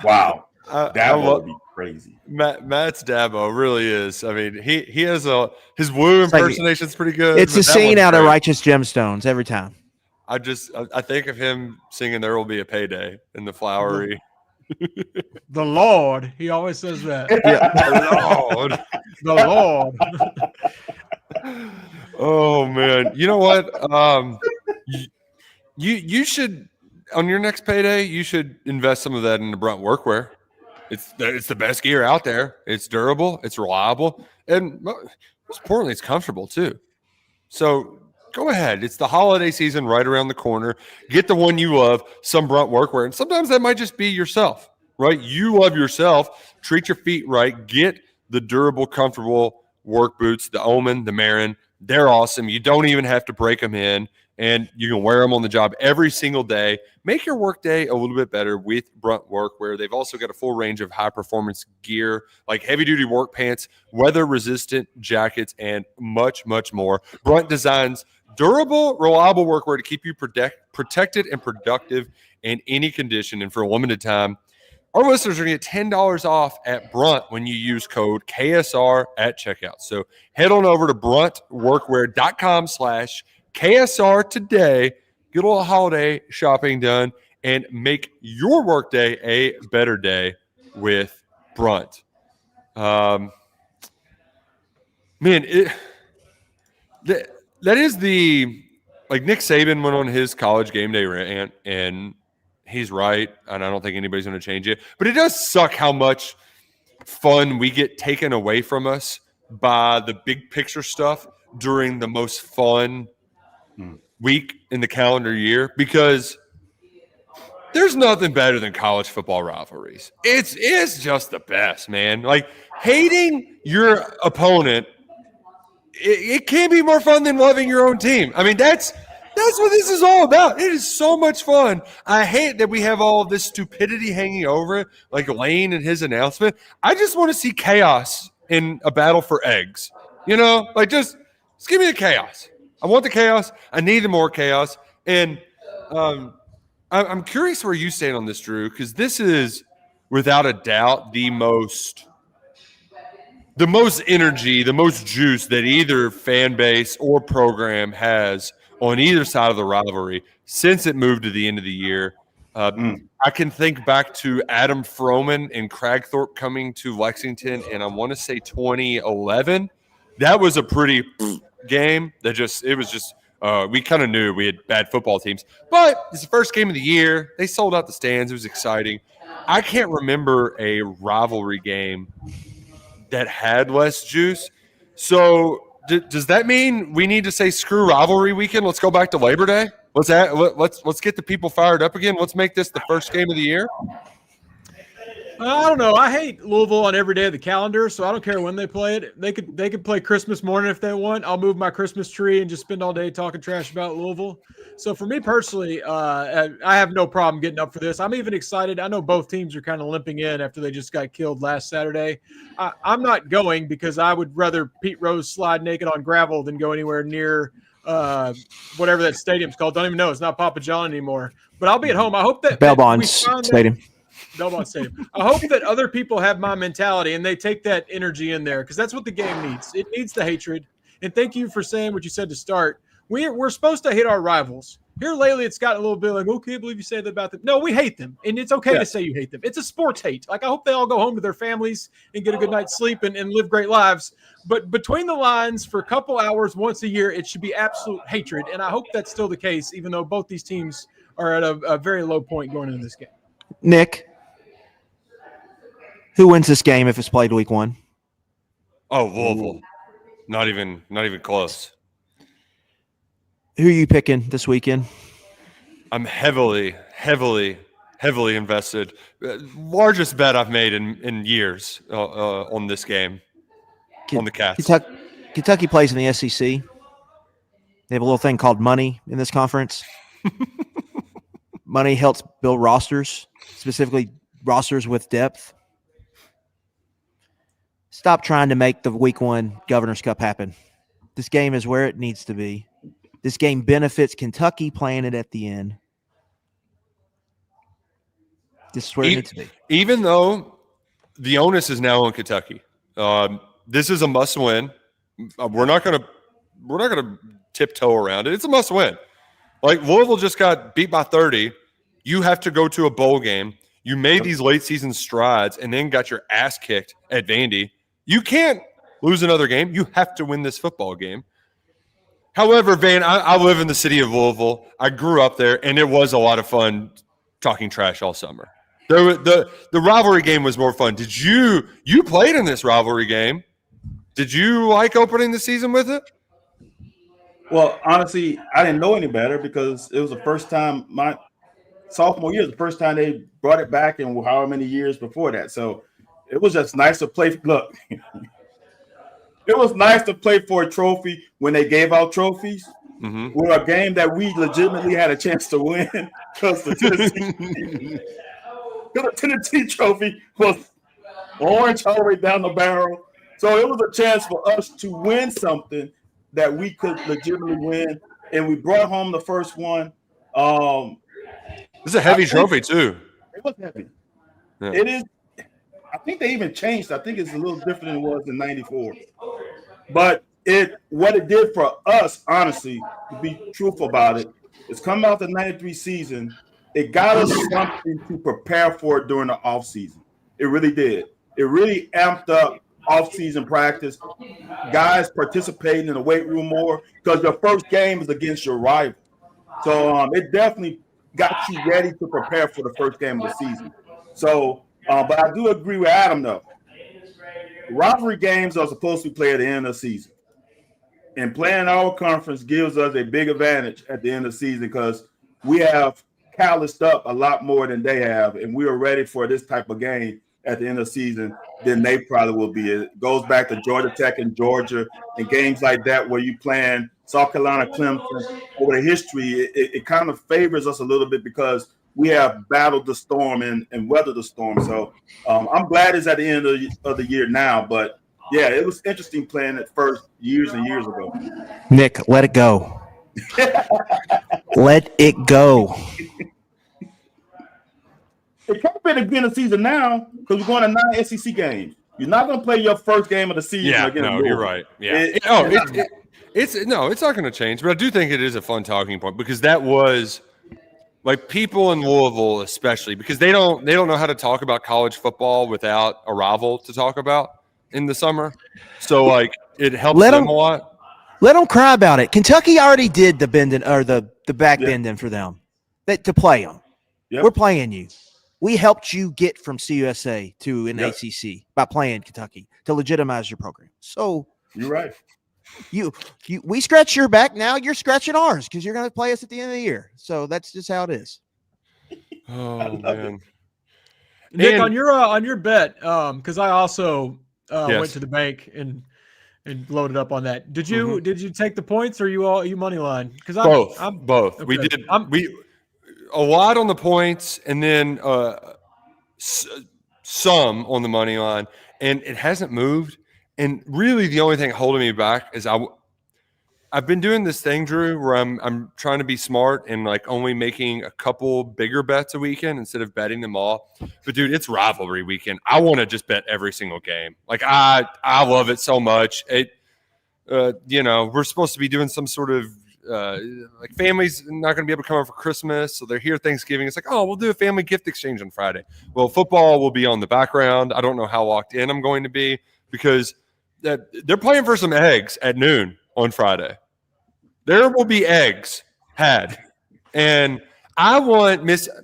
[SPEAKER 3] Wow. Dabo would be crazy.
[SPEAKER 1] Matt's Dabo really is. I mean, he has his Woo impersonation's pretty good.
[SPEAKER 4] It's a scene out of Righteous Gemstones every time.
[SPEAKER 1] I think of him singing "There Will Be a Payday" in the Flowery.
[SPEAKER 2] The Lord. He always says that.
[SPEAKER 1] Yeah, the Lord.
[SPEAKER 2] The Lord.
[SPEAKER 1] Oh man, you know what? You should, on your next payday, you should invest some of that into Brunt Workwear. It's the best gear out there. It's durable, it's reliable, and most importantly, it's comfortable too. So go ahead. It's the holiday season right around the corner. Get the one you love, some Brunt Workwear, and sometimes that might just be yourself, right? You love yourself. Treat your feet right. Get the durable, comfortable work boots, the Omen, the Marin. They're awesome. You don't even have to break them in, and you can wear them on the job every single day. Make your work day a little bit better with Brunt Workwear. They've also got a full range of high-performance gear like heavy-duty work pants, weather-resistant jackets, and much, much more. Brunt designs durable, reliable workwear to keep you protected and productive in any condition. And for a limited time, our listeners are going to get $10 off at Brunt when you use code KSR at checkout. So head on over to bruntworkwear.com/KSR today. Get a little holiday shopping done and make your workday a better day with Brunt. Man, that is like Nick Saban went on his college game day rant, and he's right, and I don't think anybody's going to change it. But it does suck how much fun we get taken away from us by the big picture stuff during the most fun week in the calendar year, because there's nothing better than college football rivalries. It's just the best, man. Like, hating your opponent, it can't be more fun than loving your own team. I mean, that's what this is all about. It is so much fun. I hate that we have all of this stupidity hanging over it, like Lane and his announcement. I just want to see chaos in a battle for eggs. You know, like just give me the chaos. I want the chaos. I need the more chaos. And I'm curious where you stand on this, Drew, because this is without a doubt the most energy, the most juice that either fan base or program has on either side of the rivalry since it moved to the end of the year. I can think back to Adam Froman and Cragthorpe coming to Lexington, and I want to say 2011. That was a pretty game. We kind of knew we had bad football teams, but it's the first game of the year. They sold out the stands. It was exciting. I can't remember a rivalry game that had less juice. So does that mean we need to say screw rivalry weekend? Let's go back to Labor Day. Let's get the people fired up again. Let's make this the first game of the year.
[SPEAKER 2] I don't know. I hate Louisville on every day of the calendar, so I don't care when they play it. They could play Christmas morning if they want. I'll move my Christmas tree and just spend all day talking trash about Louisville. So for me personally, I have no problem getting up for this. I'm even excited. I know both teams are kind of limping in after they just got killed last Saturday. I'm not going because I would rather Pete Rose slide naked on gravel than go anywhere near whatever that stadium's called. Don't even know. It's not Papa John anymore. But I'll be at home. I hope that
[SPEAKER 4] Bell Bonds Stadium.
[SPEAKER 2] Belmont Stadium. I hope that other people have my mentality and they take that energy in there, because that's what the game needs. It needs the hatred. And thank you for saying what you said to start. We're supposed to hate our rivals. Here lately, it's gotten a little bit like, oh, can't believe you say that about them. No, we hate them, and it's okay to say you hate them. It's a sports hate. Like, I hope they all go home to their families and get a good night's sleep and live great lives. But between the lines, for a couple hours once a year, it should be absolute hatred. And I hope that's still the case, even though both these teams are at a very low point going into this game.
[SPEAKER 4] Nick, who wins this game if it's played week one?
[SPEAKER 1] Oh, Louisville. Not even close.
[SPEAKER 4] Who are you picking this weekend?
[SPEAKER 1] I'm heavily invested. Largest bet I've made in years on this game, on the Cats.
[SPEAKER 4] Kentucky plays in the SEC. They have a little thing called money in this conference. Money helps build rosters, specifically rosters with depth. Stop trying to make the week 1 Governor's Cup happen. This game is where it needs to be. This game benefits Kentucky playing it at the end. This is where it needs to be.
[SPEAKER 1] Even though the onus is now on Kentucky, this is a must-win. We're not gonna tiptoe around it. It's a must-win. Like Louisville just got beat by 30. You have to go to a bowl game. You made these late-season strides and then got your ass kicked at Vandy. You can't lose another game. You have to win this football game. However, Van, I live in the city of Louisville. I grew up there, and it was a lot of fun talking trash all summer. The rivalry game was more fun. Did you played in this rivalry game? Did you like opening the season with it?
[SPEAKER 3] Well, honestly, I didn't know any better because it was the first time my sophomore year, the first time they brought it back in however many years before that. So it was just nice to play. Look, it was nice to play for a trophy when they gave out trophies.
[SPEAKER 1] Mm-hmm.
[SPEAKER 3] With a game that we legitimately had a chance to win because the Tennessee trophy was orange all the way down the barrel. So it was a chance for us to win something that we could legitimately win, and we brought home the first one.
[SPEAKER 1] This is a heavy trophy too.
[SPEAKER 3] It was heavy.
[SPEAKER 1] Yeah.
[SPEAKER 3] It is. I think they even changed. I think it's a little different than it was in '94. But what it did for us, honestly, to be truthful about it, is coming out the '93 season. It got us something to prepare for during the off season. It really did. It really amped up off-season practice, guys participating in the weight room more because your first game is against your rival. So it definitely got you ready to prepare for the first game of the season. So, but I do agree with Adam, though. Rivalry games are supposed to be played at the end of the season. And playing our conference gives us a big advantage at the end of the season because we have calloused up a lot more than they have, and we are ready for this type of game at the end of the season than they probably will be. It goes back to Georgia Tech and Georgia and games like that where you playing South Carolina, Clemson. Over the history, it kind of favors us a little bit because we have battled the storm and weathered the storm. So I'm glad it's at the end of the year now. But, yeah, it was interesting playing it first years and years ago.
[SPEAKER 4] Nick, let it go. Let it go.
[SPEAKER 3] It can't be the beginning of the season now because we're going to 9 SEC games. You're not going to play your first game of the season.
[SPEAKER 1] Yeah,
[SPEAKER 3] against
[SPEAKER 1] no,
[SPEAKER 3] Louisville.
[SPEAKER 1] you're right. Yeah, it's not going to change. But I do think it is a fun talking point because that was like people in Louisville, especially because they don't know how to talk about college football without a rival to talk about in the summer. So like it helps them a lot.
[SPEAKER 4] Let them cry about it. Kentucky already did the bending or the back bending for them to play them.
[SPEAKER 3] Yep.
[SPEAKER 4] We're playing you. We helped you get from CUSA to an ACC by playing Kentucky to legitimize your program. So
[SPEAKER 3] you're right.
[SPEAKER 4] We scratch your back. Now you're scratching ours because you're going to play us at the end of the year. So that's just how it is.
[SPEAKER 1] Oh man,
[SPEAKER 2] Nick, on your bet, because I also went to the bank and loaded up on that. Did you take the points or you money line? Because
[SPEAKER 1] both.
[SPEAKER 2] Okay.
[SPEAKER 1] We did. A lot on the points and then some on the money line, and it hasn't moved. And really, the only thing holding me back is I've been doing this thing, Drew, where I'm trying to be smart and like only making a couple bigger bets a weekend instead of betting them all. But dude, it's rivalry weekend. I want to just bet every single game. Like I love it so much. We're supposed to be doing some sort of like family's not going to be able to come over for Christmas, so they're here Thanksgiving. It's like, oh, we'll do a family gift exchange on Friday. Well, football will be on the background. I don't know how locked in I'm going to be because they're playing for some eggs at noon on Friday. There will be eggs had, and I want Mississippi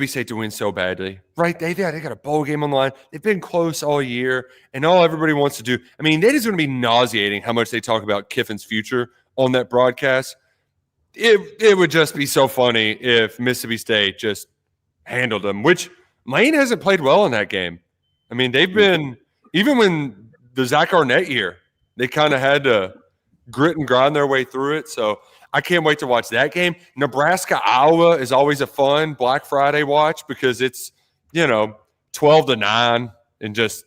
[SPEAKER 1] State to win so badly, right? They got a bowl game on the line. They've been close all year, and all everybody wants to do. I mean, it is going to be nauseating how much they talk about Kiffin's future on that broadcast. it would just be so funny if Mississippi State just handled them, which Lane hasn't played well in that game. I mean, they've been, even when the Zach Arnett year, they kind of had to grit and grind their way through it. So I can't wait to watch that game. Nebraska, Iowa is always a fun Black Friday watch because it's, 12-9 and it's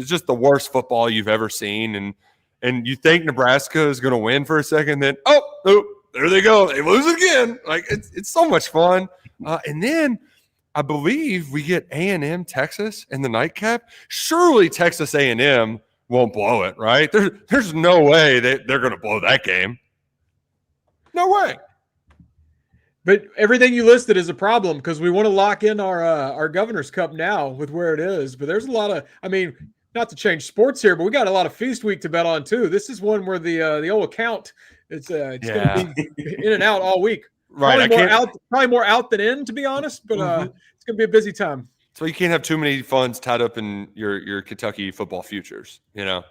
[SPEAKER 1] just the worst football you've ever seen. And you think Nebraska is going to win for a second, then, oh, there they go. They lose again. Like, it's so much fun. And then I believe we get A&M Texas in the nightcap. Surely Texas A&M won't blow it, right? There's no way they're going to blow that game. No way.
[SPEAKER 2] But everything you listed is a problem because we want to lock in our Governor's Cup now with where it is. But there's a lot of, not to change sports here, but we got a lot of Feast Week to bet on too. This is one where the old account it's going to be in and out all week.
[SPEAKER 1] Right,
[SPEAKER 2] Probably more out than in, to be honest. But it's going to be a busy time.
[SPEAKER 1] So you can't have too many funds tied up in your Kentucky football futures, So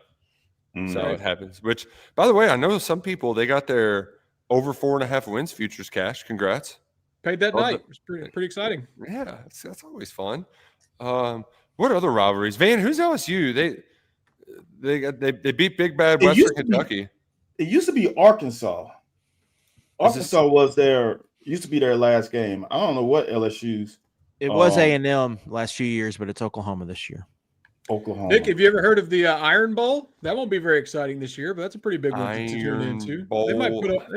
[SPEAKER 1] it happens. Which, by the way, I know some people, they got their over 4.5 wins futures cash. Congrats.
[SPEAKER 2] Paid that night. It was pretty exciting.
[SPEAKER 1] Yeah, that's always fun. What other rivalries? Van, who's LSU? They beat Big Bad Western Kentucky.
[SPEAKER 3] It used to be Arkansas. Arkansas used to be their last game. I don't know what LSU's.
[SPEAKER 4] It was A&M last few years, but it's Oklahoma this year.
[SPEAKER 3] Oklahoma.
[SPEAKER 2] Nick, have you ever heard of the Iron Bowl? That won't be very exciting this year, but that's a pretty big one to tune into.
[SPEAKER 1] Bowl.
[SPEAKER 2] They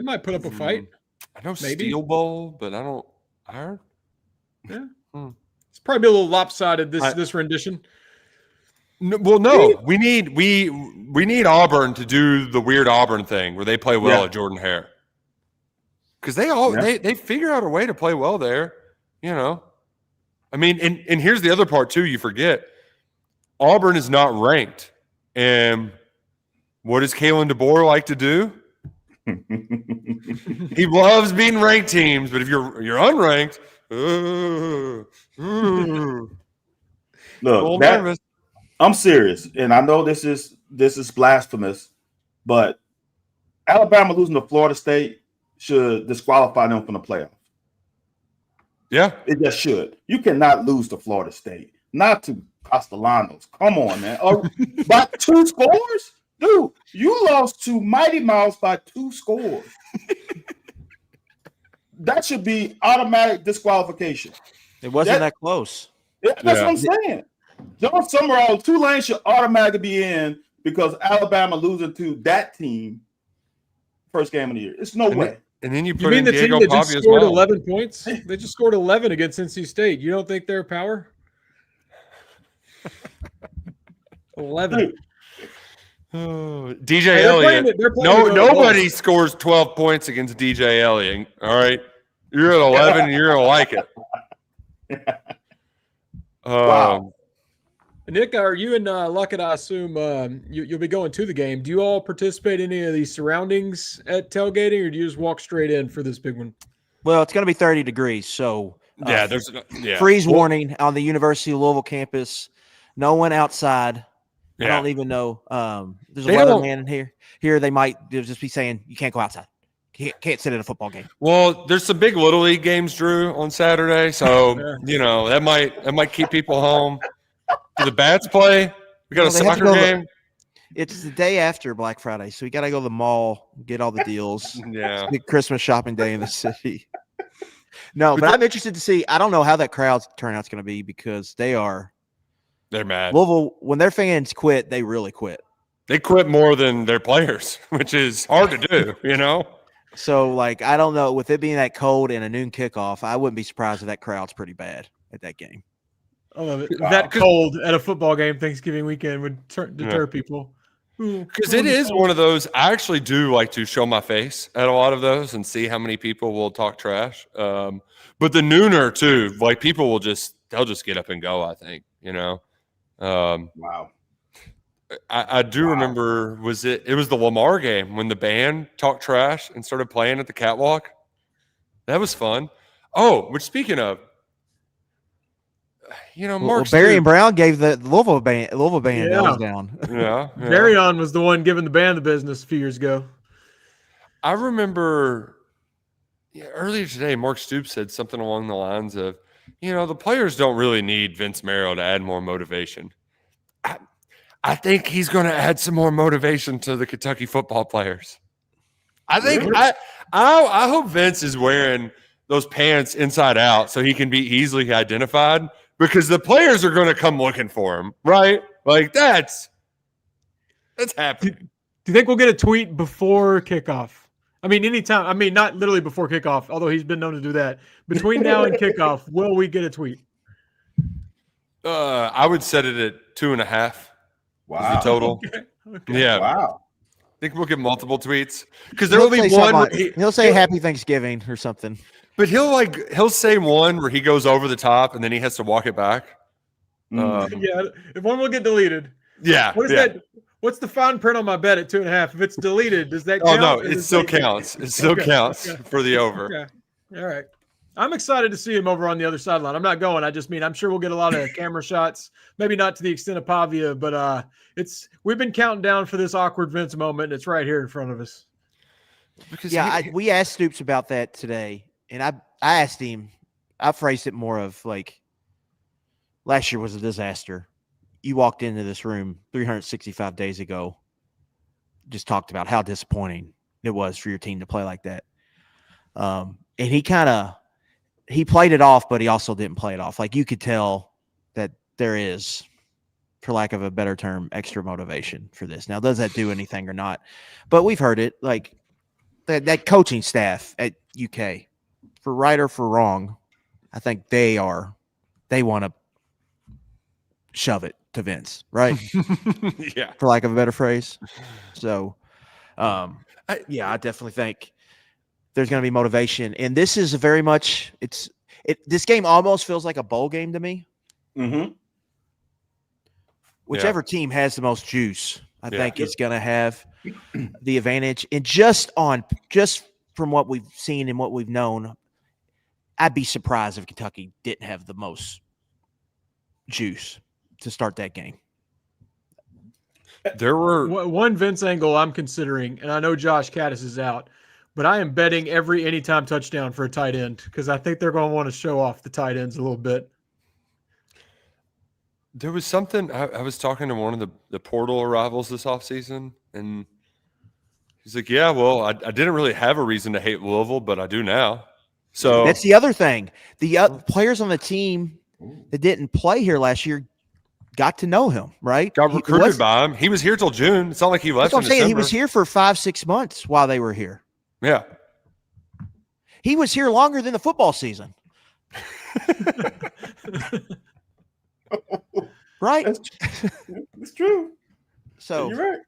[SPEAKER 2] might put up a fight.
[SPEAKER 1] I know maybe. Steel Bowl, but I don't Iron.
[SPEAKER 2] Yeah, it's probably a little lopsided this rendition.
[SPEAKER 1] No. We need Auburn to do the weird Auburn thing where they play well at Jordan Hare, because they figure out a way to play well there. And here's the other part too. You forget. Auburn is not ranked. And what does Kalen DeBoer like to do? He loves beating ranked teams, but if you're unranked,
[SPEAKER 3] look, I'm serious, and I know this is blasphemous, but Alabama losing to Florida State should disqualify them from the playoff.
[SPEAKER 1] Yeah,
[SPEAKER 3] it just should. You cannot lose to Florida State, not to Castellanos. Come on, man. By 2 scores? Dude, you lost to Mighty Mouse by 2 scores. That should be automatic disqualification.
[SPEAKER 4] It wasn't that close.
[SPEAKER 3] That's what I'm saying. John Summerall, Tulane should automatically be in because Alabama losing to that team first game of the year. It's no way.
[SPEAKER 1] And then you
[SPEAKER 2] mean the
[SPEAKER 1] Diego
[SPEAKER 2] team that just scored
[SPEAKER 1] 11
[SPEAKER 2] 11 points? They just scored 11 against NC State. You don't think they're power? 11.
[SPEAKER 1] Oh, DJ Elliott. Nobody scores 12 points against DJ Elliott. All right. You're at 11 and you're going to like it.
[SPEAKER 3] Wow.
[SPEAKER 2] Nick, are you and Luckett, I assume you'll be going to the game. Do you all participate in any of the surroundings at tailgating, or do you just walk straight in for this big one?
[SPEAKER 4] Well, it's going to be 30 degrees, so
[SPEAKER 1] there's
[SPEAKER 4] freeze warning on the University of Louisville campus. No one outside.
[SPEAKER 1] Yeah.
[SPEAKER 4] I don't even know. There's a weatherman in here. Here they might just be saying you can't go outside. Can't sit at a football game.
[SPEAKER 1] Well, there's some big Little League games, Drew, on Saturday, so that might keep people home. Do the Bats play? We got a soccer game.
[SPEAKER 4] It's the day after Black Friday, so we got to go to the mall, get all the deals.
[SPEAKER 1] Yeah,
[SPEAKER 4] big Christmas shopping day in the city. No, but I'm interested to see. I don't know how that crowd turnout's going to be because they're
[SPEAKER 1] mad.
[SPEAKER 4] Louisville, when their fans quit, they really quit.
[SPEAKER 1] They quit more than their players, which is hard to do,
[SPEAKER 4] So, I don't know. With it being that cold and a noon kickoff, I wouldn't be surprised if that crowd's pretty bad at that game.
[SPEAKER 2] I love it. Wow. That cold at a football game Thanksgiving weekend would deter people.
[SPEAKER 1] Because it is one of those. I actually do like to show my face at a lot of those and see how many people will talk trash. But the nooner too, people will they'll just get up and go. I think
[SPEAKER 3] Wow.
[SPEAKER 1] I do remember. It was the Lamar game when the band talked trash and started playing at the catwalk. That was fun. Oh, which speaking of. Mark
[SPEAKER 4] Barry and Brown gave the Louisville band down.
[SPEAKER 1] Yeah.
[SPEAKER 2] Barry was the one giving the band the business a few years ago.
[SPEAKER 1] I remember Yeah, earlier today, Mark Stoops said something along the lines of, the players don't really need Vince Marrow to add more motivation. I think he's going to add some more motivation to the Kentucky football players. I think I hope Vince is wearing those pants inside out so he can be easily identified, because the players are going to come looking for him, right? Like that's happening.
[SPEAKER 2] Do you think we'll get a tweet before kickoff? I mean, anytime. I mean, not literally before kickoff, although he's been known to do that. Between now and kickoff, will we get a tweet?
[SPEAKER 1] I would set it at 2.5.
[SPEAKER 3] Wow.
[SPEAKER 1] The total.
[SPEAKER 2] Okay.
[SPEAKER 1] Yeah.
[SPEAKER 3] Wow.
[SPEAKER 1] I think we'll get multiple tweets because there will be one.
[SPEAKER 4] He'll say Happy Thanksgiving or something.
[SPEAKER 1] But he'll say one where he goes over the top and then he has to walk it back.
[SPEAKER 2] Yeah, if one will get deleted.
[SPEAKER 1] Yeah.
[SPEAKER 2] What is that? What's the fine print on my bet at 2.5? If it's deleted, does that count?
[SPEAKER 1] Oh no, it still counts. It still counts for the over.
[SPEAKER 2] Okay. All right. I'm excited to see him over on the other sideline. I'm not going. I just mean I'm sure we'll get a lot of camera shots. Maybe not to the extent of Pavia, but we've been counting down for this awkward Vince moment. And it's right here in front of us.
[SPEAKER 1] Because
[SPEAKER 4] we asked Stoops about that today, and I asked him. I phrased it more of like, last year was a disaster. You walked into this room 365 days ago, just talked about how disappointing it was for your team to play like that. And he played it off, but he also didn't play it off. Like you could tell that there is, for lack of a better term, extra motivation for this. Now, does that do anything or not? But we've heard it. Like that coaching staff at UK, for right or for wrong, I think they want to shove it to Vince, right?
[SPEAKER 1] Yeah.
[SPEAKER 4] For lack of a better phrase. So, I definitely think there's going to be motivation. And this is very much this game almost feels like a bowl game to me.
[SPEAKER 3] Mm-hmm.
[SPEAKER 4] Whichever team has the most juice, I think is going to have the advantage. And just from what we've seen and what we've known, I'd be surprised if Kentucky didn't have the most juice to start that game.
[SPEAKER 1] There were
[SPEAKER 2] one Vince angle I'm considering, and I know Josh Caddis is out, but I am betting every anytime touchdown for a tight end because I think they're going to want to show off the tight ends a little bit.
[SPEAKER 1] There was something I was talking to one of the portal arrivals this offseason, and he's like, "Yeah, well, I didn't really have a reason to hate Louisville, but I do now." So
[SPEAKER 4] that's the other thing. The players on the team that didn't play here last year got to know him, right?
[SPEAKER 1] Got recruited by him. He was here till June. It's not like he left.
[SPEAKER 4] That's what I'm saying. He was here for 5-6 months while they were here.
[SPEAKER 1] Yeah.
[SPEAKER 4] He was here longer than the football season. Right?
[SPEAKER 3] That's true.
[SPEAKER 4] So
[SPEAKER 3] you're right.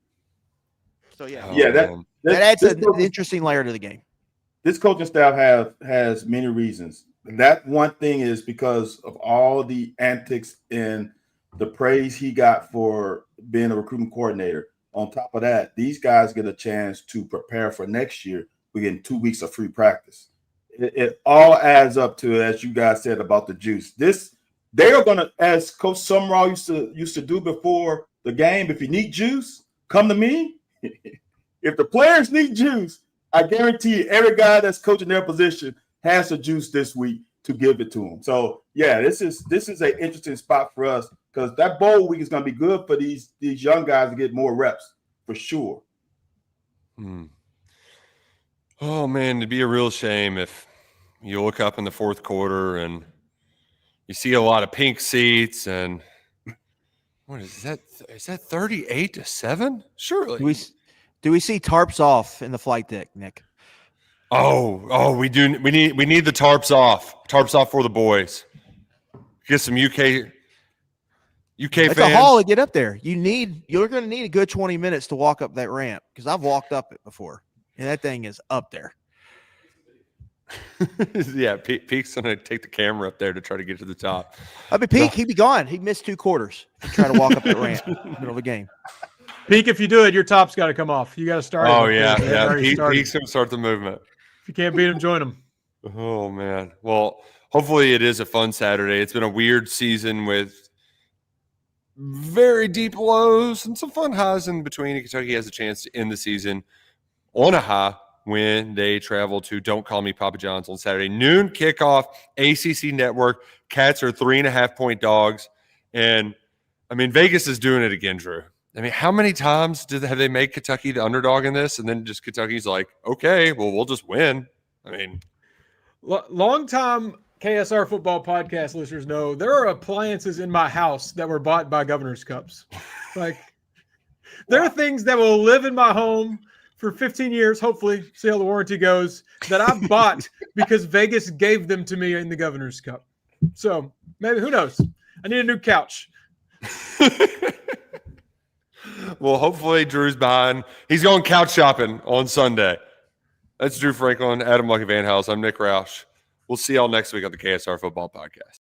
[SPEAKER 4] So
[SPEAKER 3] that
[SPEAKER 4] adds an interesting layer to the game.
[SPEAKER 3] This coaching staff has many reasons. And that one thing is because of all the antics and the praise he got for being a recruitment coordinator. On top of that, these guys get a chance to prepare for next year. We're getting 2 weeks of free practice. It all adds up to, as you guys said about the juice. They are going to, as Coach Summerall used to do before the game, if you need juice, come to me. If the players need juice, I guarantee you every guy that's coaching their position has the juice this week to give it to them. So, yeah, this is an interesting spot for us because that bowl week is going to be good for these young guys to get more reps for sure.
[SPEAKER 1] Oh, man, it'd be a real shame if you look up in the fourth quarter and you see a lot of pink seats and what is that? Is that 38-7? Surely.
[SPEAKER 4] Do we see tarps off in the flight deck, Nick?
[SPEAKER 1] Oh, we do. We need the tarps off. Tarps off for the boys. Get some UK
[SPEAKER 4] it's
[SPEAKER 1] fans.
[SPEAKER 4] a haul to get up there. You're going to need a good 20 minutes to walk up that ramp because I've walked up it before, and that thing is up there.
[SPEAKER 1] Yeah, Peke's going to take the camera up there to try to get to the top.
[SPEAKER 4] I mean, Peke, he'd be gone. He'd miss 2 quarters to try to walk up that ramp in the middle of the game.
[SPEAKER 2] Peke, if you do it, your top's got to come off. You got to start.
[SPEAKER 1] Oh, yeah. Peke's going to start the movement.
[SPEAKER 2] If you can't beat him, join him.
[SPEAKER 1] Oh, man. Well, hopefully it is a fun Saturday. It's been a weird season with very deep lows and some fun highs in between. Kentucky has a chance to end the season on a high when they travel to Don't Call Me Papa John's on Saturday. Noon kickoff, ACC Network. Cats are 3.5-point dogs. And, I mean, Vegas is doing it again, Drew. I mean, how many times have they made Kentucky the underdog in this? And then just Kentucky's like, okay, well, we'll just win. I mean,
[SPEAKER 2] long-time KSR football podcast listeners know there are appliances in my house that were bought by Governor's Cups. Like, there are things that will live in my home for 15 years, hopefully, see how the warranty goes, that I bought because Vegas gave them to me in the Governor's Cup. So maybe, who knows? I need a new couch.
[SPEAKER 1] Well, hopefully Drew's buying. He's going couch shopping on Sunday. That's Drew Franklin, Adam Lucky Van House. I'm Nick Roush. We'll see y'all next week on the KSR Football Podcast.